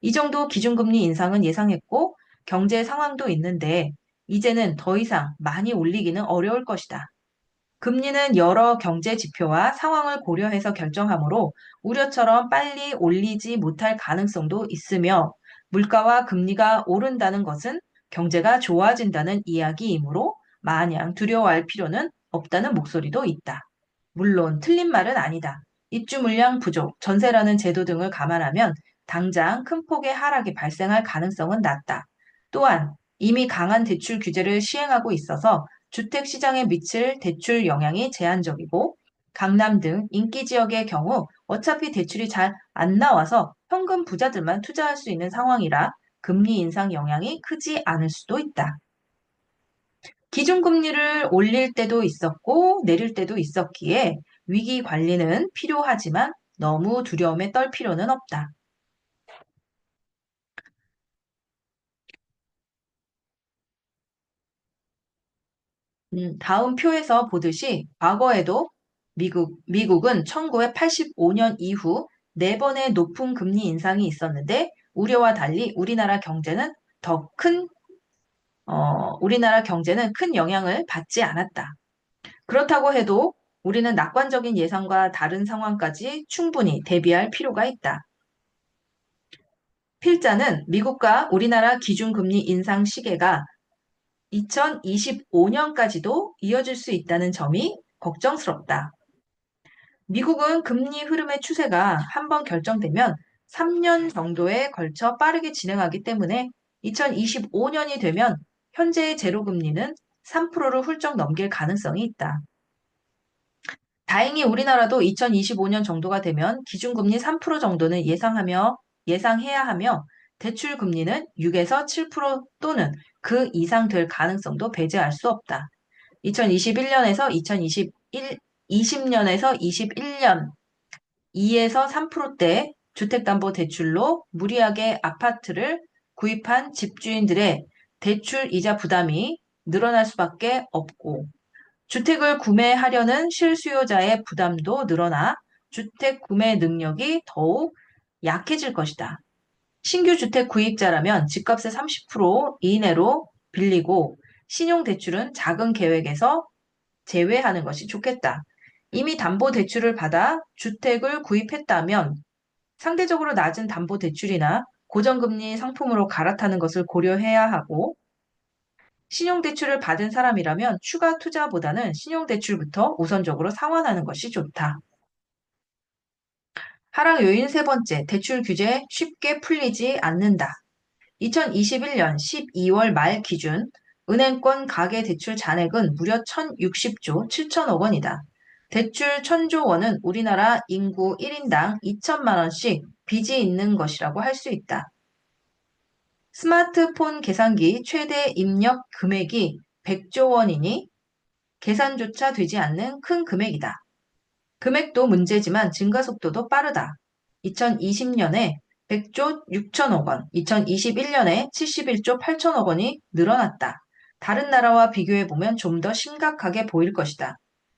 이 정도 기준금리 인상은 예상했고 경제 상황도 있는데 이제는 더 이상 많이 올리기는 어려울 것이다. 금리는 여러 경제 지표와 상황을 고려해서 결정하므로 우려처럼 빨리 올리지 못할 가능성도 있으며 물가와 금리가 오른다는 것은 경제가 좋아진다는 이야기이므로 마냥 두려워할 필요는 없다는 목소리도 있다. 물론 틀린 말은 아니다. 입주 물량 부족, 전세라는 제도 등을 감안하면 당장 큰 폭의 하락이 발생할 가능성은 낮다. 또한 이미 강한 대출 규제를 시행하고 있어서 주택 시장에 미칠 대출 영향이 제한적이고 강남 등 인기 지역의 경우 어차피 대출이 잘 안 나와서 현금 부자들만 투자할 수 있는 상황이라 금리 인상 영향이 크지 않을 수도 있다. 기준금리를 올릴 때도 있었고 내릴 때도 있었기에 위기 관리는 필요하지만 너무 두려움에 떨 필요는 없다. 다음 표에서 보듯이 과거에도 미국은 1985년 이후 네 번의 높은 금리 인상이 있었는데 우려와 달리 우리나라 경제는 큰 영향을 받지 않았다. 그렇다고 해도 우리는 낙관적인 예상과 다른 상황까지 충분히 대비할 필요가 있다. 필자는 미국과 우리나라 기준금리 인상 시계가 2025년까지도 이어질 수 있다는 점이 걱정스럽다. 미국은 금리 흐름의 추세가 한번 결정되면 3년 정도에 걸쳐 빠르게 진행하기 때문에 2025년이 되면 현재의 제로금리는 3%를 훌쩍 넘길 가능성이 있다. 다행히 우리나라도 2025년 정도가 되면 기준금리 3% 정도는 예상해야 하며 대출 금리는 6에서 7% 또는 그 이상 될 가능성도 배제할 수 없다. 2021년에서 20년에서 21년 2에서 3%대 주택담보대출로 무리하게 아파트를 구입한 집주인들의 대출 이자 부담이 늘어날 수밖에 없고 주택을 구매하려는 실수요자의 부담도 늘어나 주택 구매 능력이 더욱 약해질 것이다. 신규 주택 구입자라면 집값의 30% 이내로 빌리고 신용대출은 작은 계획에서 제외하는 것이 좋겠다. 이미 담보대출을 받아 주택을 구입했다면 상대적으로 낮은 담보대출이나 고정금리 상품으로 갈아타는 것을 고려해야 하고 신용대출을 받은 사람이라면 추가 투자보다는 신용대출부터 우선적으로 상환하는 것이 좋다. 하락 요인 세 번째, 대출 규제 쉽게 풀리지 않는다. 2021년 12월 말 기준 은행권 가계대출 잔액은 무려 1060조 7천억 원이다. 대출 1000조 원은 우리나라 인구 1인당 2천만 원씩 빚이 있는 것이라고 할 수 있다. 스마트폰 계산기 최대 입력 금액이 100조 원이니 계산조차 되지 않는 큰 금액이다. 금액도 문제지만 증가 속도도 빠르다. 2020년에 100조 6천억 원, 2021년에 71조 8천억 원이 늘어났다. 다른 나라와 비교해보면 좀 더 심각하게 보일 것이다.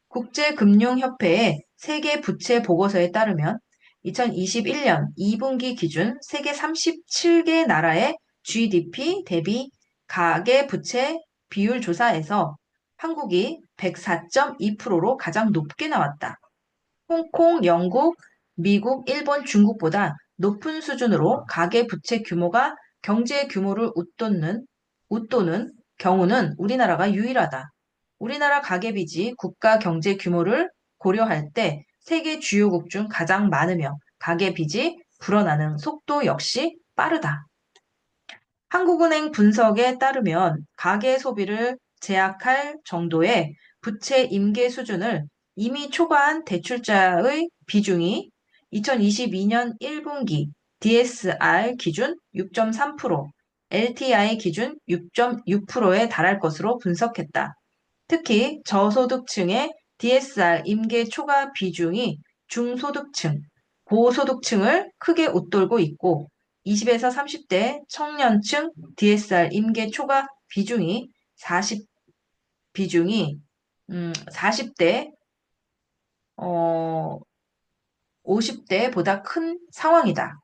국제금융협회의 세계 부채 보고서에 따르면 2021년 2분기 기준 세계 37개 나라의 GDP 대비 가계 부채 비율 조사에서 한국이 104.2%로 가장 높게 나왔다. 홍콩, 영국, 미국, 일본, 중국보다 높은 수준으로 가계 부채 규모가 경제 규모를 웃도는 경우는 우리나라가 유일하다. 우리나라 가계빚이 국가 경제 규모를 고려할 때 세계 주요국 중 가장 많으며 가계빚이 불어나는 속도 역시 빠르다. 한국은행 분석에 따르면 가계 소비를 제약할 정도의 부채 임계 수준을 이미 초과한 대출자의 비중이 2022년 1분기 DSR 기준 6.3%, LTI 기준 6.6%에 달할 것으로 분석했다. 특히 저소득층의 DSR 임계 초과 비중이 중소득층, 고소득층을 크게 웃돌고 있고 20에서 30대 청년층 DSR 임계 초과 비중이 40대 50대보다 큰 상황이다.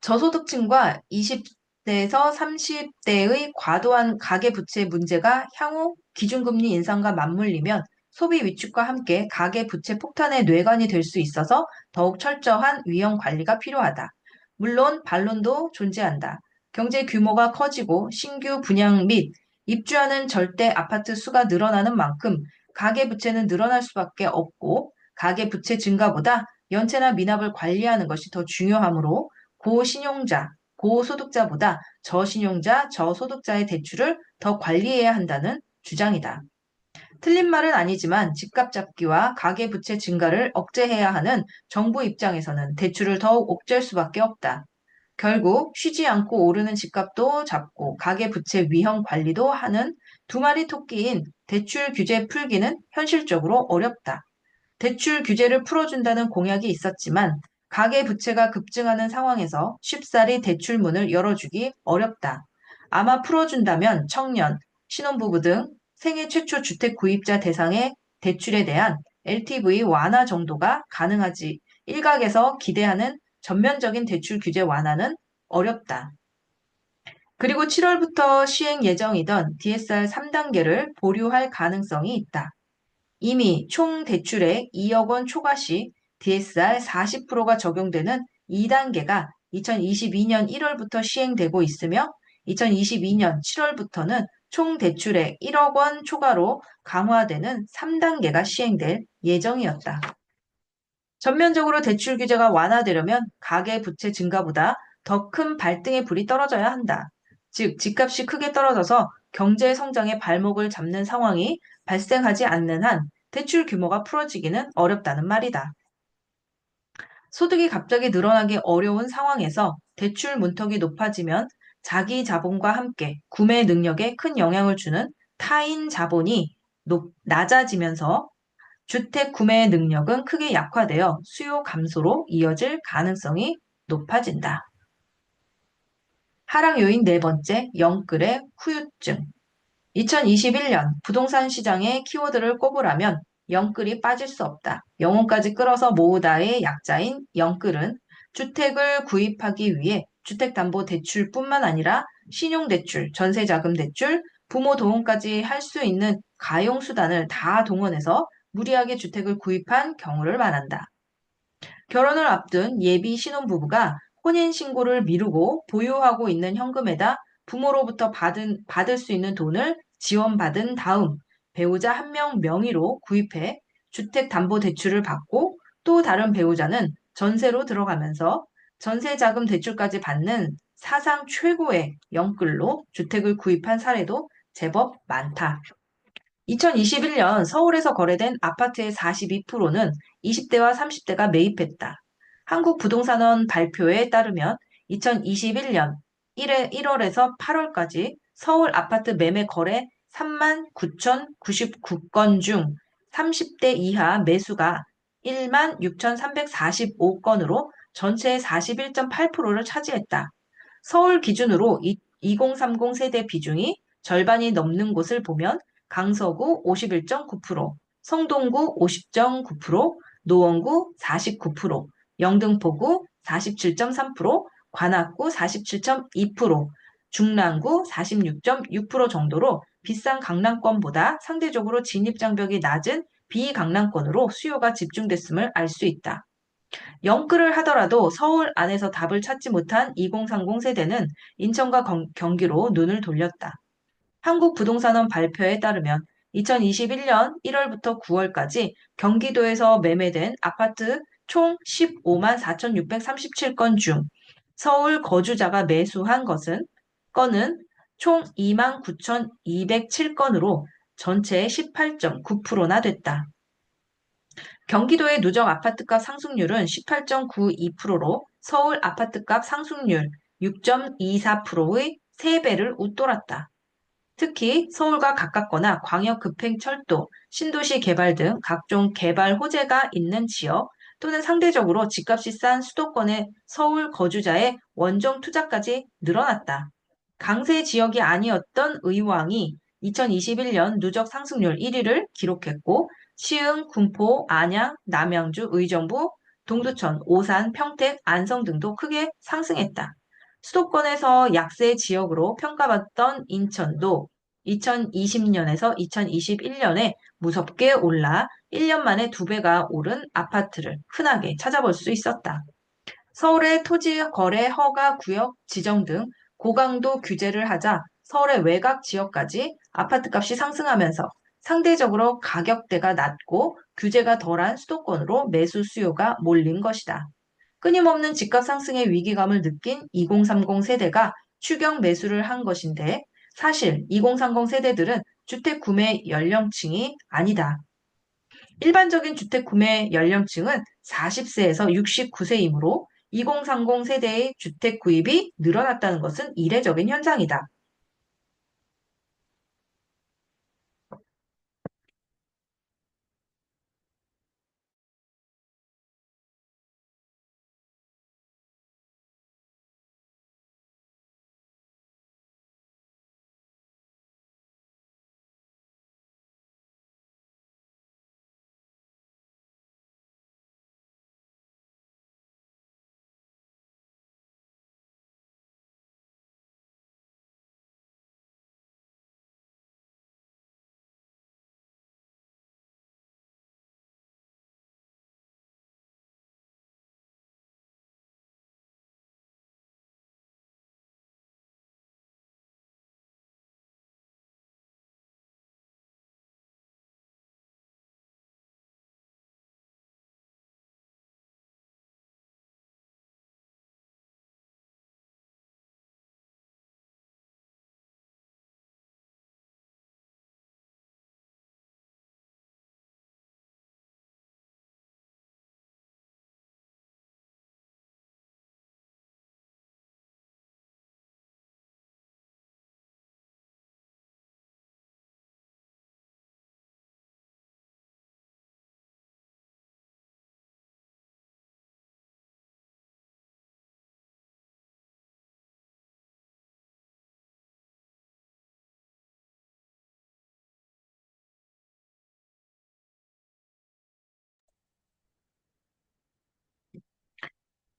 저소득층과 20대에서 30대의 과도한 가계부채 문제가 향후 기준금리 인상과 맞물리면 소비 위축과 함께 가계부채 폭탄의 뇌관이 될 수 있어서 더욱 철저한 위험 관리가 필요하다. 물론 반론도 존재한다. 경제 규모가 커지고 신규 분양 및 입주하는 절대 아파트 수가 늘어나는 만큼 가계부채는 늘어날 수밖에 없고 가계부채 증가보다 연체나 미납을 관리하는 것이 더 중요하므로 고신용자, 고소득자보다 저신용자, 저소득자의 대출을 더 관리해야 한다는 주장이다. 틀린 말은 아니지만 집값 잡기와 가계부채 증가를 억제해야 하는 정부 입장에서는 대출을 더욱 옥죄할 수밖에 없다. 결국 쉬지 않고 오르는 집값도 잡고 가계부채 위험 관리도 하는 두 마리 토끼인 대출 규제 풀기는 현실적으로 어렵다. 대출 규제를 풀어준다는 공약이 있었지만 가계부채가 급증하는 상황에서 쉽사리 대출문을 열어주기 어렵다. 아마 풀어준다면 청년, 신혼부부 등 생애 최초 주택 구입자 대상의 대출에 대한 LTV 완화 정도가 가능하지 일각에서 기대하는 전면적인 대출 규제 완화는 어렵다. 그리고 7월부터 시행 예정이던 DSR 3단계를 보류할 가능성이 있다. 이미 총 대출액 2억 원 초과 시 DSR 40%가 적용되는 2단계가 2022년 1월부터 시행되고 있으며 2022년 7월부터는 총 대출액 1억 원 초과로 강화되는 3단계가 시행될 예정이었다. 전면적으로 대출 규제가 완화되려면 가계부채 증가보다 더 큰 발등에 불이 떨어져야 한다. 즉, 집값이 크게 떨어져서 경제 성장의 발목을 잡는 상황이 발생하지 않는 한 대출 규모가 풀어지기는 어렵다는 말이다. 소득이 갑자기 늘어나기 어려운 상황에서 대출 문턱이 높아지면 자기 자본과 함께 구매 능력에 큰 영향을 주는 타인 자본이 낮아지면서 주택 구매 능력은 크게 약화되어 수요 감소로 이어질 가능성이 높아진다. 하락 요인 네 번째, 영끌의 후유증. 2021년 부동산 시장의 키워드를 꼽으라면 영끌이 빠질 수 없다. 영혼까지 끌어서 모으다의 약자인 영끌은 주택을 구입하기 위해 주택담보대출뿐만 아니라 신용대출, 전세자금대출, 부모 도움까지 할 수 있는 가용수단을 다 동원해서 무리하게 주택을 구입한 경우를 말한다. 결혼을 앞둔 예비 신혼부부가 혼인신고를 미루고 보유하고 있는 현금에다 부모로부터 받을 수 있는 돈을 지원받은 다음 배우자 한 명 명의로 구입해 주택담보대출을 받고 또 다른 배우자는 전세로 들어가면서 전세자금 대출까지 받는 사상 최고의 영끌로 주택을 구입한 사례도 제법 많다. 2021년 서울에서 거래된 아파트의 42%는 20대와 30대가 매입했다. 한국부동산원 발표에 따르면 2021년 1월에서 8월까지 서울 아파트 매매 거래 3만 9,099건 중 30대 이하 매수가 1만 6,345건으로 전체의 41.8%를 차지했다. 서울 기준으로 2030 세대 비중이 절반이 넘는 곳을 보면 강서구 51.9%, 성동구 50.9%, 노원구 49%, 영등포구 47.3%, 관악구 47.2%, 중랑구 46.6% 정도로 비싼 강남권보다 상대적으로 진입장벽이 낮은 비강남권으로 수요가 집중됐음을 알 수 있다. 영끌을 하더라도 서울 안에서 답을 찾지 못한 2030 세대는 인천과 경기로 눈을 돌렸다. 한국부동산원 발표에 따르면 2021년 1월부터 9월까지 경기도에서 매매된 아파트 총 15만 4,637건 중 서울 거주자가 매수한 건은 총 2만 9,207건으로 전체의 18.9%나 됐다. 경기도의 누적 아파트값 상승률은 18.92%로 서울 아파트값 상승률 6.24%의 3배를 웃돌았다. 특히 서울과 가깝거나 광역급행철도, 신도시 개발 등 각종 개발 호재가 있는 지역 또는 상대적으로 집값이 싼 수도권의 서울 거주자의 원정 투자까지 늘어났다. 강세 지역이 아니었던 의왕이 2021년 누적 상승률 1위를 기록했고 시흥, 군포, 안양, 남양주, 의정부, 동두천, 오산, 평택, 안성 등도 크게 상승했다. 수도권에서 약세 지역으로 평가받던 인천도 2020년에서 2021년에 무섭게 올라 1년 만에 2배가 오른 아파트를 흔하게 찾아볼 수 있었다. 서울의 토지 거래 허가 구역 지정 등 고강도 규제를 하자 서울의 외곽 지역까지 아파트값이 상승하면서 상대적으로 가격대가 낮고 규제가 덜한 수도권으로 매수 수요가 몰린 것이다. 끊임없는 집값 상승의 위기감을 느낀 2030 세대가 추경 매수를 한 것인데 사실 2030 세대들은 주택 구매 연령층이 아니다. 일반적인 주택 구매 연령층은 40세에서 69세이므로 2030 세대의 주택 구입이 늘어났다는 것은 이례적인 현상이다.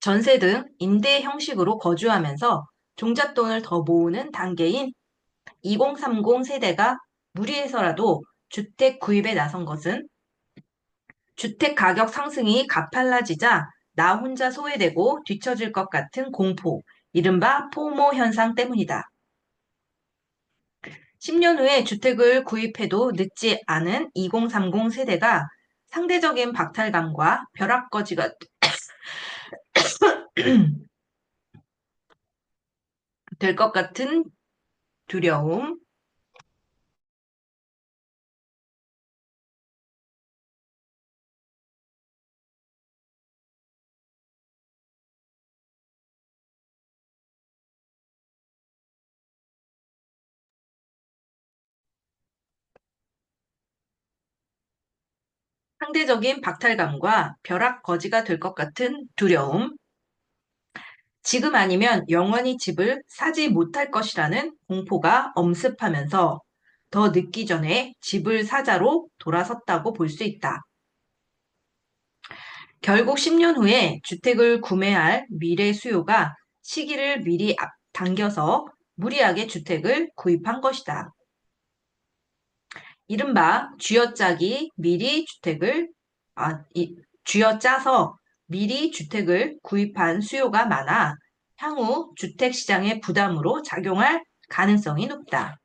전세 등 임대 형식으로 거주하면서 종잣돈을 더 모으는 단계인 2030 세대가 무리해서라도 주택 구입에 나선 것은 주택 가격 상승이 가팔라지자 나 혼자 소외되고 뒤처질 것 같은 공포, 이른바 포모 현상 때문이다. 10년 후에 주택을 구입해도 늦지 않은 2030 세대가 상대적인 박탈감과 벼락거지가 될 것 같은 두려움, 상대적인 박탈감과 벼락거지가 될 것 같은 두려움, 지금 아니면 영원히 집을 사지 못할 것이라는 공포가 엄습하면서 더 늦기 전에 집을 사자로 돌아섰다고 볼 수 있다. 결국 10년 후에 주택을 구매할 미래 수요가 시기를 미리 앞당겨서 무리하게 주택을 구입한 것이다. 이른바 쥐어짜기 미리 주택을 쥐어짜서 미리 주택을 구입한 수요가 많아 향후 주택 시장의 부담으로 작용할 가능성이 높다.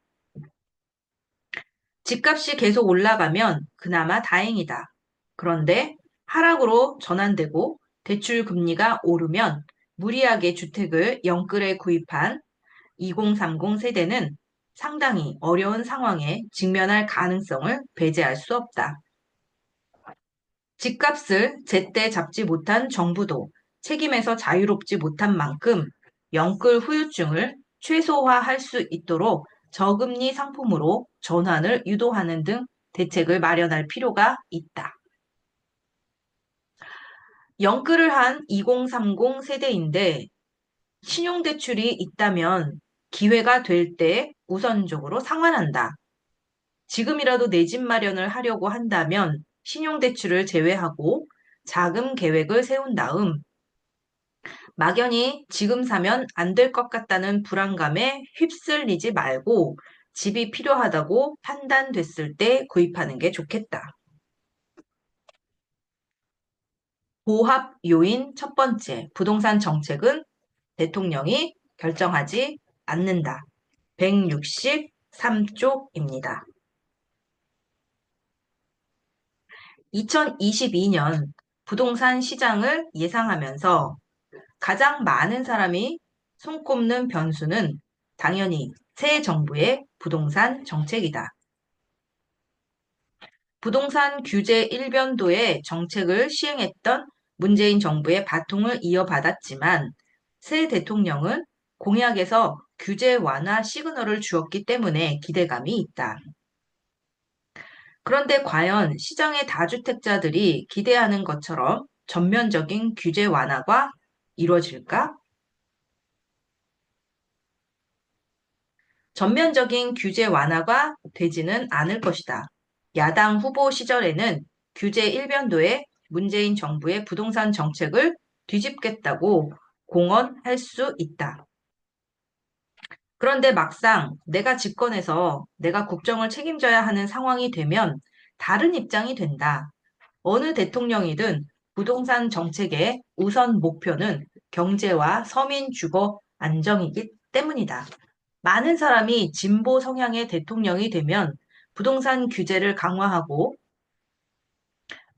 집값이 계속 올라가면 그나마 다행이다. 그런데 하락으로 전환되고 대출 금리가 오르면 무리하게 주택을 영끌에 구입한 2030 세대는 상당히 어려운 상황에 직면할 가능성을 배제할 수 없다. 집값을 제때 잡지 못한 정부도 책임에서 자유롭지 못한 만큼 영끌 후유증을 최소화할 수 있도록 저금리 상품으로 전환을 유도하는 등 대책을 마련할 필요가 있다. 영끌을 한 2030 세대인데 신용대출이 있다면 기회가 될 때 우선적으로 상환한다. 지금이라도 내 집 마련을 하려고 한다면 신용대출을 제외하고 자금 계획을 세운 다음 막연히 지금 사면 안 될 것 같다는 불안감에 휩쓸리지 말고 집이 필요하다고 판단됐을 때 구입하는 게 좋겠다. 보합 요인 첫 번째, 부동산 정책은 대통령이 결정하지 않는다. 163쪽입니다. 2022년 부동산 시장을 예상하면서 가장 많은 사람이 손꼽는 변수는 당연히 새 정부의 부동산 정책이다. 부동산 규제 일변도의 정책을 시행했던 문재인 정부의 바통을 이어받았지만 새 대통령은 공약에서 규제 완화 시그널을 주었기 때문에 기대감이 있다. 그런데 과연 시장의 다주택자들이 기대하는 것처럼 전면적인 규제 완화가 이루어질까? 전면적인 규제 완화가 되지는 않을 것이다. 야당 후보 시절에는 규제 일변도에 문재인 정부의 부동산 정책을 뒤집겠다고 공언할 수 있다. 그런데 막상 내가 집권해서 내가 국정을 책임져야 하는 상황이 되면 다른 입장이 된다. 어느 대통령이든 부동산 정책의 우선 목표는 경제와 서민 주거 안정이기 때문이다. 많은 사람이 진보 성향의 대통령이 되면 부동산 규제를 강화하고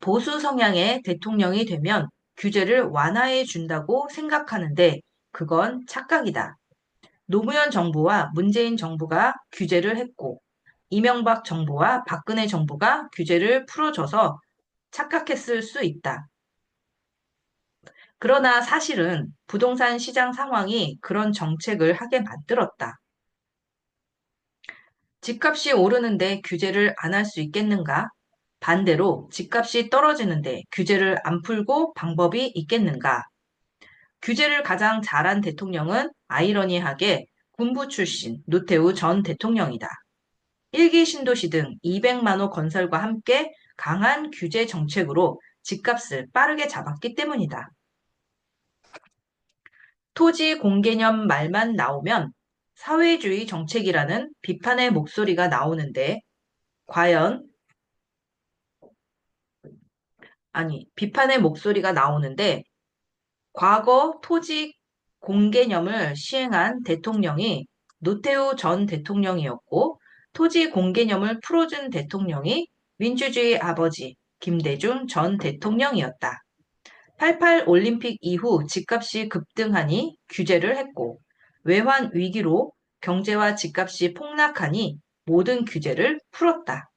보수 성향의 대통령이 되면 규제를 완화해 준다고 생각하는데 그건 착각이다. 노무현 정부와 문재인 정부가 규제를 했고 이명박 정부와 박근혜 정부가 규제를 풀어줘서 착각했을 수 있다. 그러나 사실은 부동산 시장 상황이 그런 정책을 하게 만들었다. 집값이 오르는데 규제를 안 할 수 있겠는가? 반대로 집값이 떨어지는데 규제를 안 풀고 방법이 있겠는가? 규제를 가장 잘한 대통령은 아이러니하게 군부 출신 노태우 전 대통령이다. 일기 신도시 등 200만 호 건설과 함께 강한 규제 정책으로 집값을 빠르게 잡았기 때문이다. 토지 공개념 말만 나오면 사회주의 정책이라는 비판의 목소리가 나오는데, 과연, 비판의 목소리가 나오는데, 과거 토지 공개념을 시행한 대통령이 노태우 전 대통령이었고, 토지 공개념을 풀어준 대통령이 민주주의 아버지 김대중 전 대통령이었다. 88 올림픽 이후 집값이 급등하니 규제를 했고, 외환 위기로 경제와 집값이 폭락하니 모든 규제를 풀었다.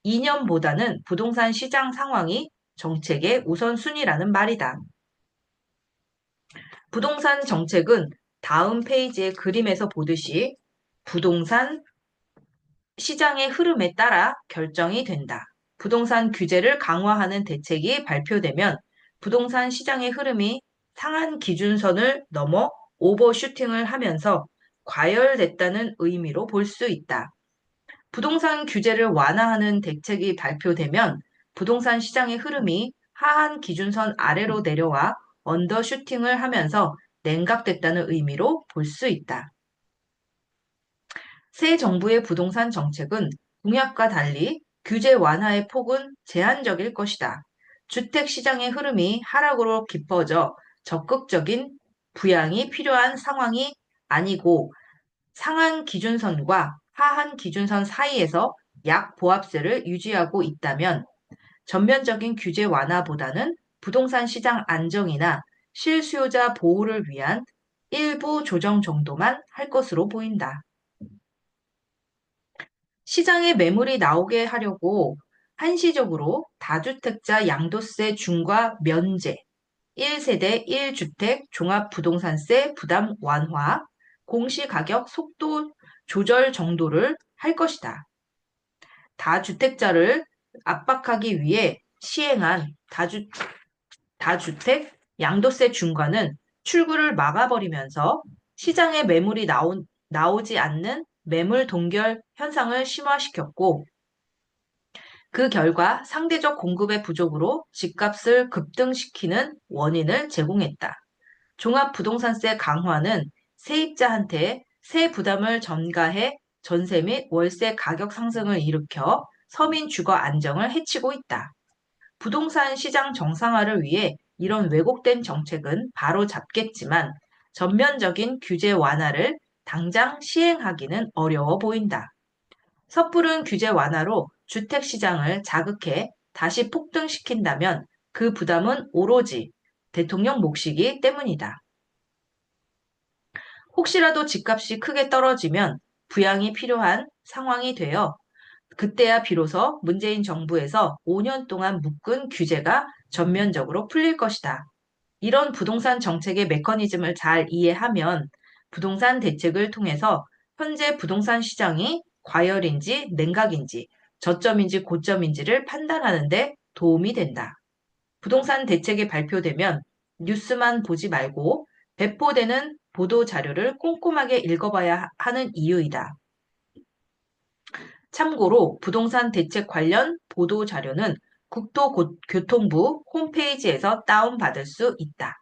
이념보다는 부동산 시장 상황이 정책의 우선순위라는 말이다. 부동산 정책은 다음 페이지의 그림에서 보듯이 부동산 시장의 흐름에 따라 결정이 된다. 부동산 규제를 강화하는 대책이 발표되면 부동산 시장의 흐름이 상한 기준선을 넘어 오버슈팅을 하면서 과열됐다는 의미로 볼 수 있다. 부동산 규제를 완화하는 대책이 발표되면 부동산 시장의 흐름이 하한 기준선 아래로 내려와 언더슈팅을 하면서 냉각됐다는 의미로 볼 수 있다. 새 정부의 부동산 정책은 공약과 달리 규제 완화의 폭은 제한적일 것이다. 주택 시장의 흐름이 하락으로 깊어져 적극적인 부양이 필요한 상황이 아니고 상한 기준선과 하한 기준선 사이에서 약보합세를 유지하고 있다면 전면적인 규제 완화보다는 부동산 시장 안정이나 실수요자 보호를 위한 일부 조정 정도만 할 것으로 보인다. 시장에 매물이 나오게 하려고 한시적으로 다주택자 양도세 중과 면제, 1세대 1주택 종합부동산세 부담 완화, 공시가격 속도 조절 정도를 할 것이다. 다주택자를 압박하기 위해 시행한 다주택 양도세 중과는 출구를 막아버리면서 시장에 매물이 나오지 않는 매물 동결 현상을 심화시켰고, 그 결과 상대적 공급의 부족으로 집값을 급등시키는 원인을 제공했다. 종합부동산세 강화는 세입자한테 세 부담을 전가해 전세 및 월세 가격 상승을 일으켜 서민 주거 안정을 해치고 있다. 부동산 시장 정상화를 위해 이런 왜곡된 정책은 바로 잡겠지만 전면적인 규제 완화를 당장 시행하기는 어려워 보인다. 섣부른 규제 완화로 주택 시장을 자극해 다시 폭등시킨다면 그 부담은 오로지 대통령 몫이기 때문이다. 혹시라도 집값이 크게 떨어지면 부양이 필요한 상황이 되어 그때야 비로소 문재인 정부에서 5년 동안 묶은 규제가 전면적으로 풀릴 것이다. 이런 부동산 정책의 메커니즘을 잘 이해하면 부동산 대책을 통해서 현재 부동산 시장이 과열인지 냉각인지 저점인지 고점인지를 판단하는 데 도움이 된다. 부동산 대책이 발표되면 뉴스만 보지 말고 배포되는 보도 자료를 꼼꼼하게 읽어봐야 하는 이유이다. 참고로 부동산 대책 관련 보도 자료는 국토교통부 홈페이지에서 다운받을 수 있다.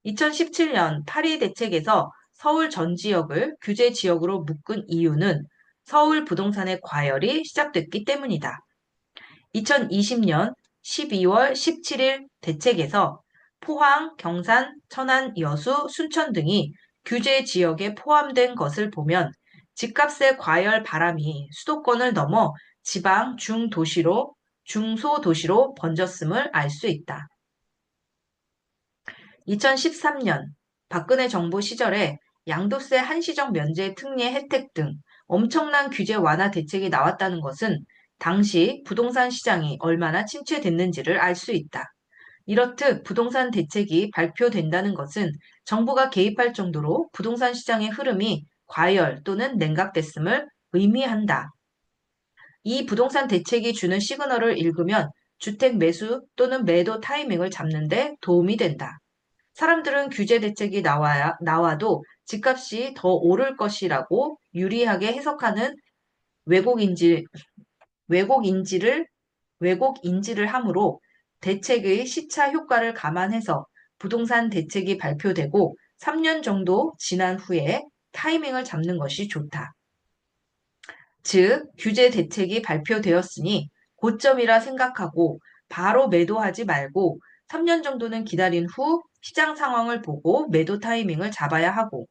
2017년 파리 대책에서 서울 전 지역을 규제 지역으로 묶은 이유는 서울 부동산의 과열이 시작됐기 때문이다. 2020년 12월 17일 대책에서 포항, 경산, 천안, 여수, 순천 등이 규제 지역에 포함된 것을 보면 집값의 과열 바람이 수도권을 넘어 지방 중소도시로 번졌음을 알 수 있다. 2013년 박근혜 정부 시절에 양도세 한시적 면제 특례 혜택 등 엄청난 규제 완화 대책이 나왔다는 것은 당시 부동산 시장이 얼마나 침체됐는지를 알 수 있다. 이렇듯 부동산 대책이 발표된다는 것은 정부가 개입할 정도로 부동산 시장의 흐름이 과열 또는 냉각됐음을 의미한다. 이 부동산 대책이 주는 시그널을 읽으면 주택 매수 또는 매도 타이밍을 잡는 데 도움이 된다. 사람들은 규제 대책이 나와도 집값이 더 오를 것이라고 유리하게 해석하는 왜곡인지, 왜곡인지를, 왜곡인지를 하므로 대책의 시차 효과를 감안해서 부동산 대책이 발표되고 3년 정도 지난 후에 타이밍을 잡는 것이 좋다. 즉, 규제 대책이 발표되었으니 고점이라 생각하고 바로 매도하지 말고 3년 정도는 기다린 후 시장 상황을 보고 매도 타이밍을 잡아야 하고,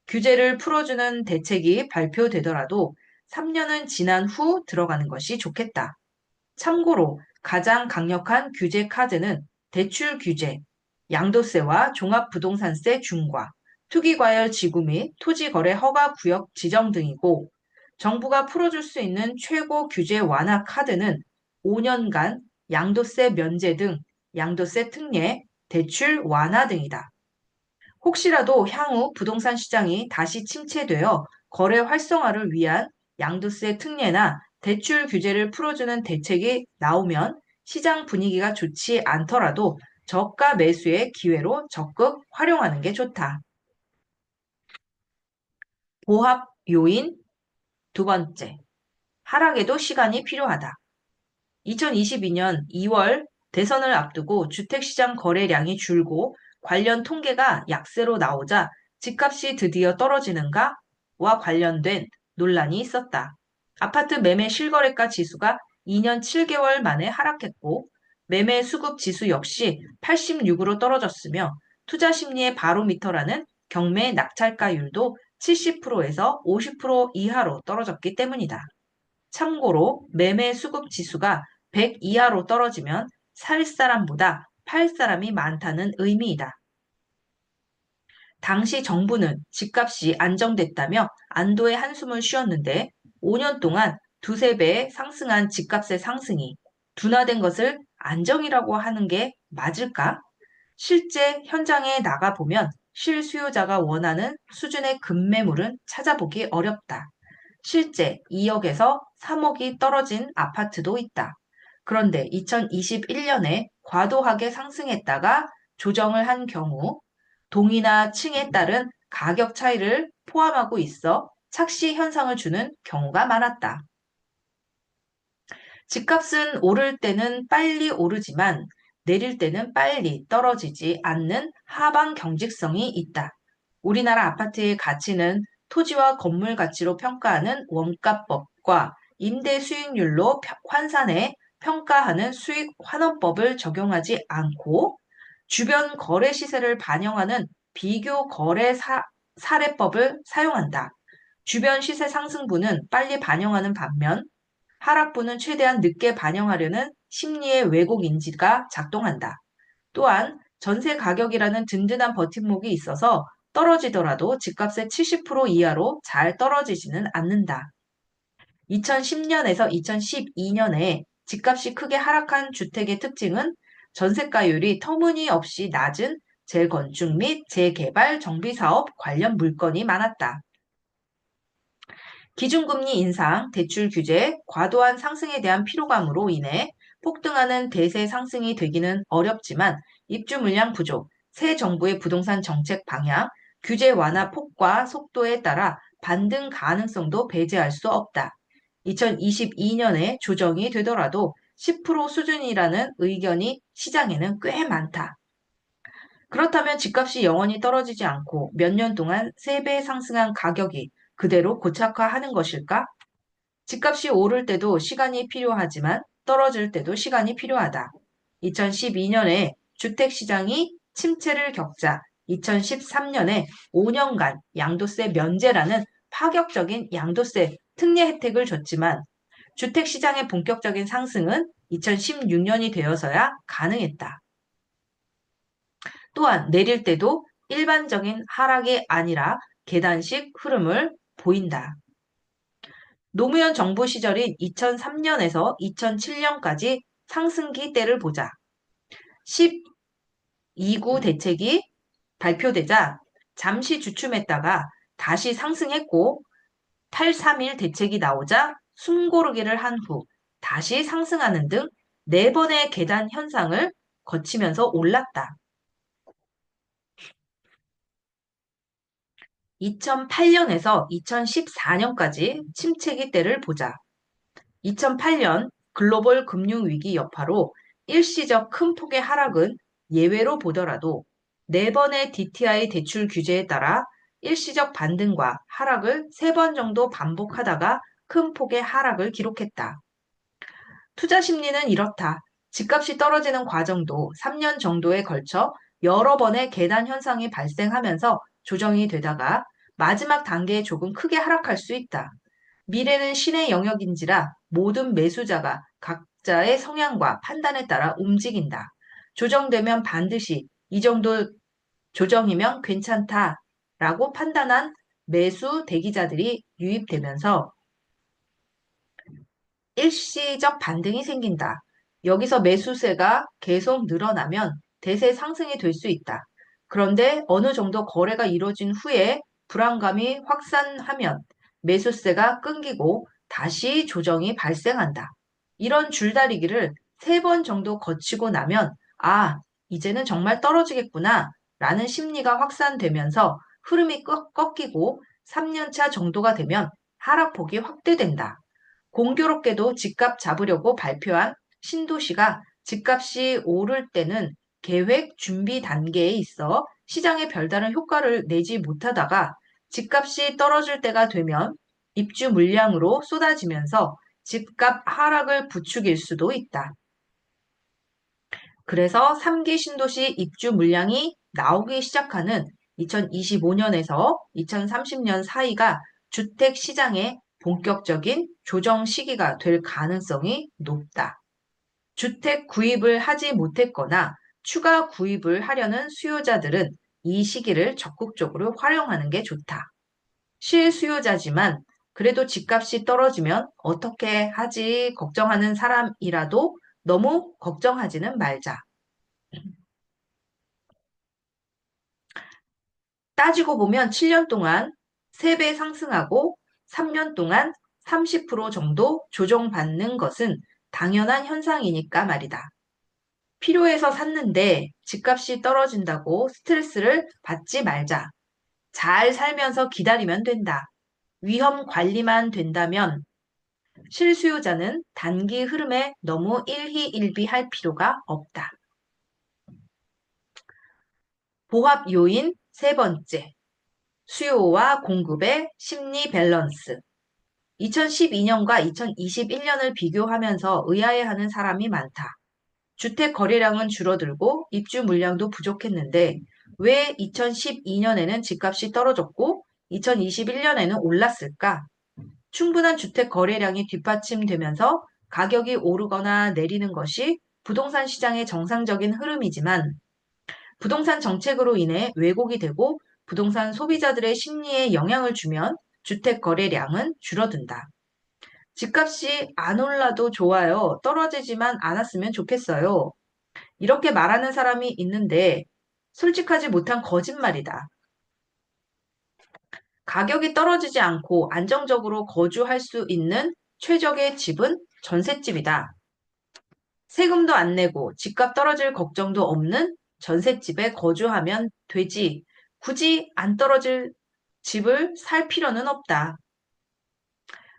규제를 풀어주는 대책이 발표되더라도 3년은 지난 후 들어가는 것이 좋겠다. 참고로 가장 강력한 규제 카드는 대출 규제, 양도세와 종합부동산세 중과, 투기과열 지구 및 토지거래 허가 구역 지정 등이고, 정부가 풀어줄 수 있는 최고 규제 완화 카드는 5년간 양도세 면제 등 양도세 특례, 대출 완화 등이다. 혹시라도 향후 부동산 시장이 다시 침체되어 거래 활성화를 위한 양도세 특례나 대출 규제를 풀어주는 대책이 나오면 시장 분위기가 좋지 않더라도 저가 매수의 기회로 적극 활용하는 게 좋다. 보합 요인 두 번째, 하락에도 시간이 필요하다. 2022년 2월 대선을 앞두고 주택시장 거래량이 줄고 관련 통계가 약세로 나오자 집값이 드디어 떨어지는가와 관련된 논란이 있었다. 아파트 매매 실거래가 지수가 2년 7개월 만에 하락했고, 매매 수급 지수 역시 86으로 떨어졌으며, 투자 심리의 바로미터라는 경매 낙찰가율도 70%에서 50% 이하로 떨어졌기 때문이다. 참고로 매매 수급 지수가 100 이하로 떨어지면 살 사람보다 팔 사람이 많다는 의미이다. 당시 정부는 집값이 안정됐다며 안도의 한숨을 쉬었는데, 5년 동안 두세 배 상승한 집값의 상승이 둔화된 것을 안정이라고 하는 게 맞을까? 실제 현장에 나가보면 실수요자가 원하는 수준의 급매물은 찾아보기 어렵다. 실제 2억에서 3억이 떨어진 아파트도 있다. 그런데 2021년에 과도하게 상승했다가 조정을 한 경우 동이나 층에 따른 가격 차이를 포함하고 있어 착시 현상을 주는 경우가 많았다. 집값은 오를 때는 빨리 오르지만 내릴 때는 빨리 떨어지지 않는 하방 경직성이 있다. 우리나라 아파트의 가치는 토지와 건물 가치로 평가하는 원가법과 임대 수익률로 환산해 평가하는 수익 환원법을 적용하지 않고, 주변 거래 시세를 반영하는 비교 거래 사례법을 사용한다. 주변 시세 상승분은 빨리 반영하는 반면 하락분은 최대한 늦게 반영하려는 심리의 왜곡 인지가 작동한다. 또한 전세 가격이라는 든든한 버팀목이 있어서 떨어지더라도 집값의 70% 이하로 잘 떨어지지는 않는다. 2010년에서 2012년에 집값이 크게 하락한 주택의 특징은 전세가율이 터무니없이 낮은 재건축 및 재개발 정비사업 관련 물건이 많았다. 기준금리 인상, 대출 규제, 과도한 상승에 대한 피로감으로 인해 폭등하는 대세 상승이 되기는 어렵지만, 입주 물량 부족, 새 정부의 부동산 정책 방향, 규제 완화 폭과 속도에 따라 반등 가능성도 배제할 수 없다. 2022년에 조정이 되더라도 10% 수준이라는 의견이 시장에는 꽤 많다. 그렇다면 집값이 영원히 떨어지지 않고 몇 년 동안 3배 상승한 가격이 그대로 고착화하는 것일까? 집값이 오를 때도 시간이 필요하지만 떨어질 때도 시간이 필요하다. 2012년에 주택시장이 침체를 겪자 2013년에 5년간 양도세 면제라는 파격적인 양도세 특례 혜택을 줬지만, 주택시장의 본격적인 상승은 2016년이 되어서야 가능했다. 또한 내릴 때도 일반적인 하락이 아니라 계단식 흐름을 보인다. 노무현 정부 시절인 2003년에서 2007년까지 상승기 때를 보자. 12구 대책이 발표되자 잠시 주춤했다가 다시 상승했고, 831 대책이 나오자 숨고르기를 한 후 다시 상승하는 등 4번의 계단 현상을 거치면서 올랐다. 2008년에서 2014년까지 침체기 때를 보자. 2008년 글로벌 금융위기 여파로 일시적 큰 폭의 하락은 예외로 보더라도 4번의 DTI 대출 규제에 따라 일시적 반등과 하락을 3번 정도 반복하다가 큰 폭의 하락을 기록했다. 투자 심리는 이렇다. 집값이 떨어지는 과정도 3년 정도에 걸쳐 여러 번의 계단 현상이 발생하면서 조정이 되다가 마지막 단계에 조금 크게 하락할 수 있다. 미래는 신의 영역인지라 모든 매수자가 각자의 성향과 판단에 따라 움직인다. 조정되면 반드시 이 정도 조정이면 괜찮다라고 판단한 매수 대기자들이 유입되면서 일시적 반등이 생긴다. 여기서 매수세가 계속 늘어나면 대세 상승이 될 수 있다. 그런데 어느 정도 거래가 이루어진 후에 불안감이 확산하면 매수세가 끊기고 다시 조정이 발생한다. 이런 줄다리기를 3번 정도 거치고 나면 아, 이제는 정말 떨어지겠구나 라는 심리가 확산되면서 흐름이 꺾이고 3년차 정도가 되면 하락폭이 확대된다. 공교롭게도 집값 잡으려고 발표한 신도시가 집값이 오를 때는 계획 준비 단계에 있어 시장에 별다른 효과를 내지 못하다가 집값이 떨어질 때가 되면 입주 물량으로 쏟아지면서 집값 하락을 부추길 수도 있다. 그래서 3기 신도시 입주 물량이 나오기 시작하는 2025년에서 2030년 사이가 주택 시장의 본격적인 조정 시기가 될 가능성이 높다. 주택 구입을 하지 못했거나 추가 구입을 하려는 수요자들은 이 시기를 적극적으로 활용하는 게 좋다. 실수요자지만 그래도 집값이 떨어지면 어떻게 하지 걱정하는 사람이라도 너무 걱정하지는 말자. 따지고 보면 7년 동안 3배 상승하고 3년 동안 30% 정도 조정받는 것은 당연한 현상이니까 말이다. 필요해서 샀는데 집값이 떨어진다고 스트레스를 받지 말자. 잘 살면서 기다리면 된다. 위험 관리만 된다면 실수요자는 단기 흐름에 너무 일희일비할 필요가 없다. 보합 요인 3번째. 수요와 공급의 심리 밸런스. 2012년과 2021년을 비교하면서 의아해하는 사람이 많다. 주택 거래량은 줄어들고 입주 물량도 부족했는데 왜 2012년에는 집값이 떨어졌고 2021년에는 올랐을까? 충분한 주택 거래량이 뒷받침되면서 가격이 오르거나 내리는 것이 부동산 시장의 정상적인 흐름이지만 부동산 정책으로 인해 왜곡이 되고 부동산 소비자들의 심리에 영향을 주면 주택 거래량은 줄어든다. 집값이 안 올라도 좋아요. 떨어지지만 않았으면 좋겠어요. 이렇게 말하는 사람이 있는데 솔직하지 못한 거짓말이다. 가격이 떨어지지 않고 안정적으로 거주할 수 있는 최적의 집은 전셋집이다. 세금도 안 내고 집값 떨어질 걱정도 없는 전셋집에 거주하면 되지. 굳이 안 떨어질 집을 살 필요는 없다.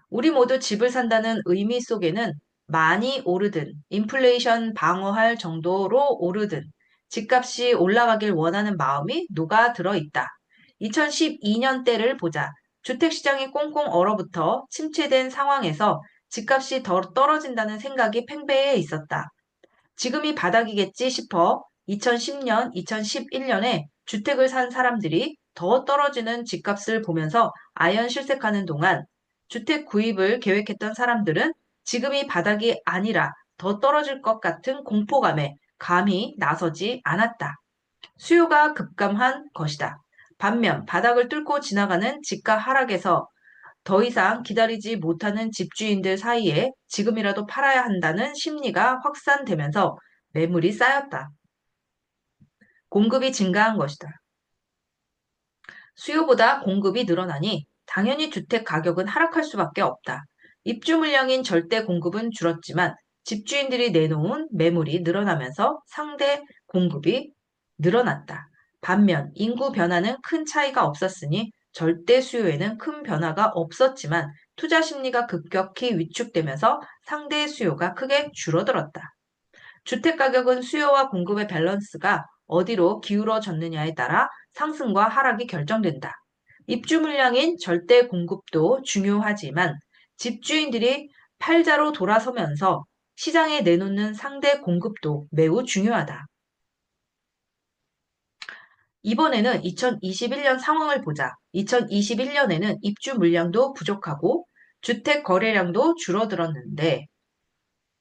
우리 모두 집을 산다는 의미 속에는 많이 오르든 인플레이션 방어할 정도로 오르든 집값이 올라가길 원하는 마음이 녹아들어 있다. 2012년대를 보자. 주택시장이 꽁꽁 얼어붙어 침체된 상황에서 집값이 더 떨어진다는 생각이 팽배해 있었다. 지금이 바닥이겠지 싶어 2010년, 2011년에 주택을 산 사람들이 더 떨어지는 집값을 보면서 아연실색하는 동안 주택 구입을 계획했던 사람들은 지금이 바닥이 아니라 더 떨어질 것 같은 공포감에 감히 나서지 않았다. 수요가 급감한 것이다. 반면 바닥을 뚫고 지나가는 집가 하락에서 더 이상 기다리지 못하는 집주인들 사이에 지금이라도 팔아야 한다는 심리가 확산되면서 매물이 쌓였다. 공급이 증가한 것이다. 수요보다 공급이 늘어나니 당연히 주택 가격은 하락할 수밖에 없다. 입주 물량인 절대 공급은 줄었지만 집주인들이 내놓은 매물이 늘어나면서 상대 공급이 늘어났다. 반면 인구 변화는 큰 차이가 없었으니 절대 수요에는 큰 변화가 없었지만 투자 심리가 급격히 위축되면서 상대 수요가 크게 줄어들었다. 주택 가격은 수요와 공급의 밸런스가 어디로 기울어졌느냐에 따라 상승과 하락이 결정된다. 입주 물량인 절대 공급도 중요하지만 집주인들이 팔자로 돌아서면서 시장에 내놓는 상대 공급도 매우 중요하다. 이번에는 2021년 상황을 보자. 2021년에는 입주 물량도 부족하고 주택 거래량도 줄어들었는데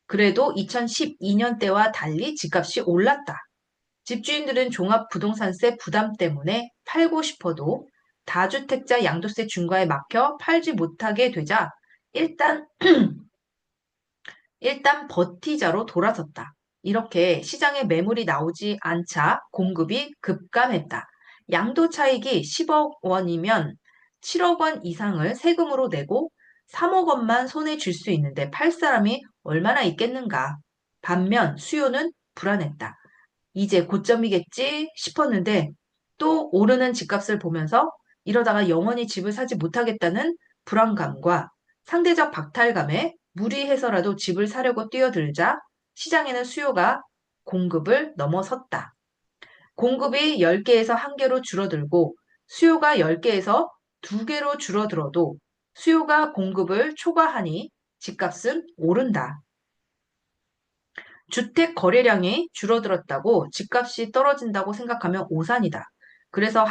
그래도 2012년 때와 달리 집값이 올랐다. 집주인들은 종합부동산세 부담 때문에 팔고 싶어도 다주택자 양도세 중과에 막혀 팔지 못하게 되자 일단 버티자로 돌아섰다. 이렇게 시장에 매물이 나오지 않자 공급이 급감했다. 양도 차익이 10억 원이면 7억 원 이상을 세금으로 내고 3억 원만 손에 쥘 수 있는데 팔 사람이 얼마나 있겠는가. 반면 수요는 불안했다. 이제 고점이겠지 싶었는데 또 오르는 집값을 보면서 이러다가 영원히 집을 사지 못하겠다는 불안감과 상대적 박탈감에 무리해서라도 집을 사려고 뛰어들자 시장에는 수요가 공급을 넘어섰다. 공급이 10개에서 1개로 줄어들고 수요가 10개에서 2개로 줄어들어도 수요가 공급을 초과하니 집값은 오른다. 주택 거래량이 줄어들었다고 집값이 떨어진다고 생각하면 오산이다. 그래서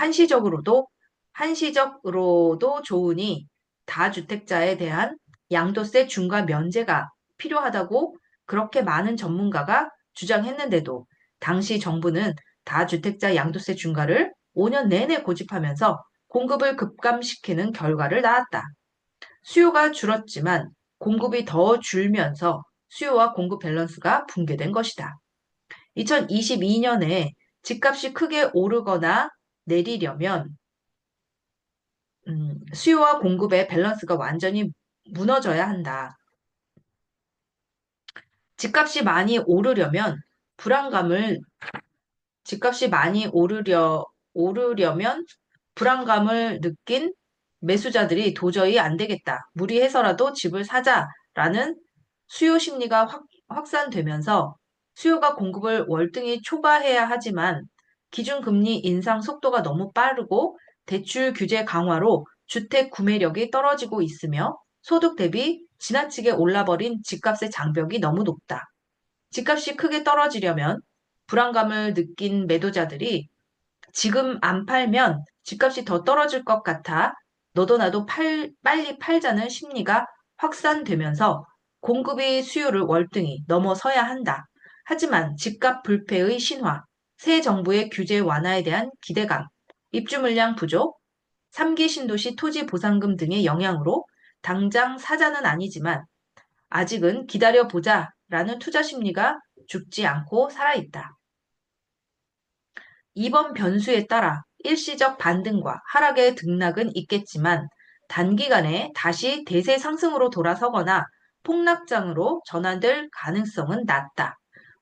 한시적으로도 좋으니 다주택자에 대한 양도세 중과 면제가 필요하다고 그렇게 많은 전문가가 주장했는데도 당시 정부는 다주택자 양도세 중과를 5년 내내 고집하면서 공급을 급감시키는 결과를 낳았다. 수요가 줄었지만 공급이 더 줄면서 수요와 공급 밸런스가 붕괴된 것이다. 2022년에 집값이 크게 오르거나 내리려면 수요와 공급의 밸런스가 완전히 무너져야 한다. 집값이 많이 오르려면 불안감을 집값이 많이 오르려면 불안감을 느낀 매수자들이 도저히 안 되겠다. 무리해서라도 집을 사자라는 수요 심리가 확산되면서 수요가 공급을 월등히 초과해야 하지만 기준금리 인상 속도가 너무 빠르고 대출 규제 강화로 주택 구매력이 떨어지고 있으며 소득 대비 지나치게 올라버린 집값의 장벽이 너무 높다. 집값이 크게 떨어지려면 불안감을 느낀 매도자들이 지금 안 팔면 집값이 더 떨어질 것 같아 너도 나도 빨리 팔자는 심리가 확산되면서 공급이 수요를 월등히 넘어서야 한다. 하지만 집값 불패의 신화, 새 정부의 규제 완화에 대한 기대감, 입주 물량 부족, 3기 신도시 토지 보상금 등의 영향으로 당장 사자는 아니지만 아직은 기다려보자 라는 투자 심리가 죽지 않고 살아있다. 이번 변수에 따라 일시적 반등과 하락의 등락은 있겠지만 단기간에 다시 대세 상승으로 돌아서거나 폭락장으로 전환될 가능성은 낮다.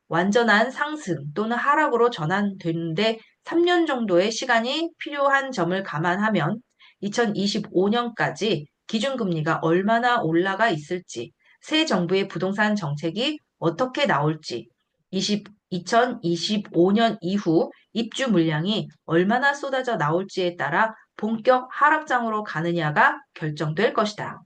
완전한 상승 또는 하락으로 전환되는데 3년 정도의 시간이 필요한 점을 감안하면 2025년까지 기준금리가 얼마나 올라가 있을지, 새 정부의 부동산 정책이 어떻게 나올지, 2025년 이후 입주 물량이 얼마나 쏟아져 나올지에 따라 본격 하락장으로 가느냐가 결정될 것이다.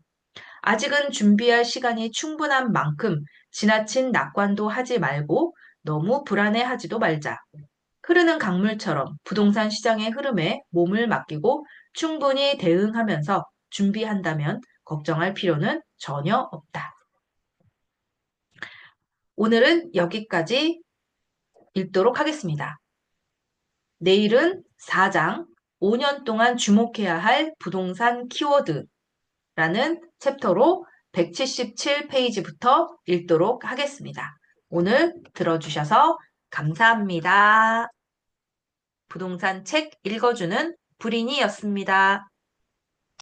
아직은 준비할 시간이 충분한 만큼 지나친 낙관도 하지 말고 너무 불안해하지도 말자. 흐르는 강물처럼 부동산 시장의 흐름에 몸을 맡기고 충분히 대응하면서 준비한다면 걱정할 필요는 전혀 없다. 오늘은 여기까지 읽도록 하겠습니다. 내일은 4장 5년 동안 주목해야 할 부동산 키워드라는 챕터로 177페이지부터 읽도록 하겠습니다. 오늘 들어주셔서 감사합니다. 부동산 책 읽어주는 불인이었습니다.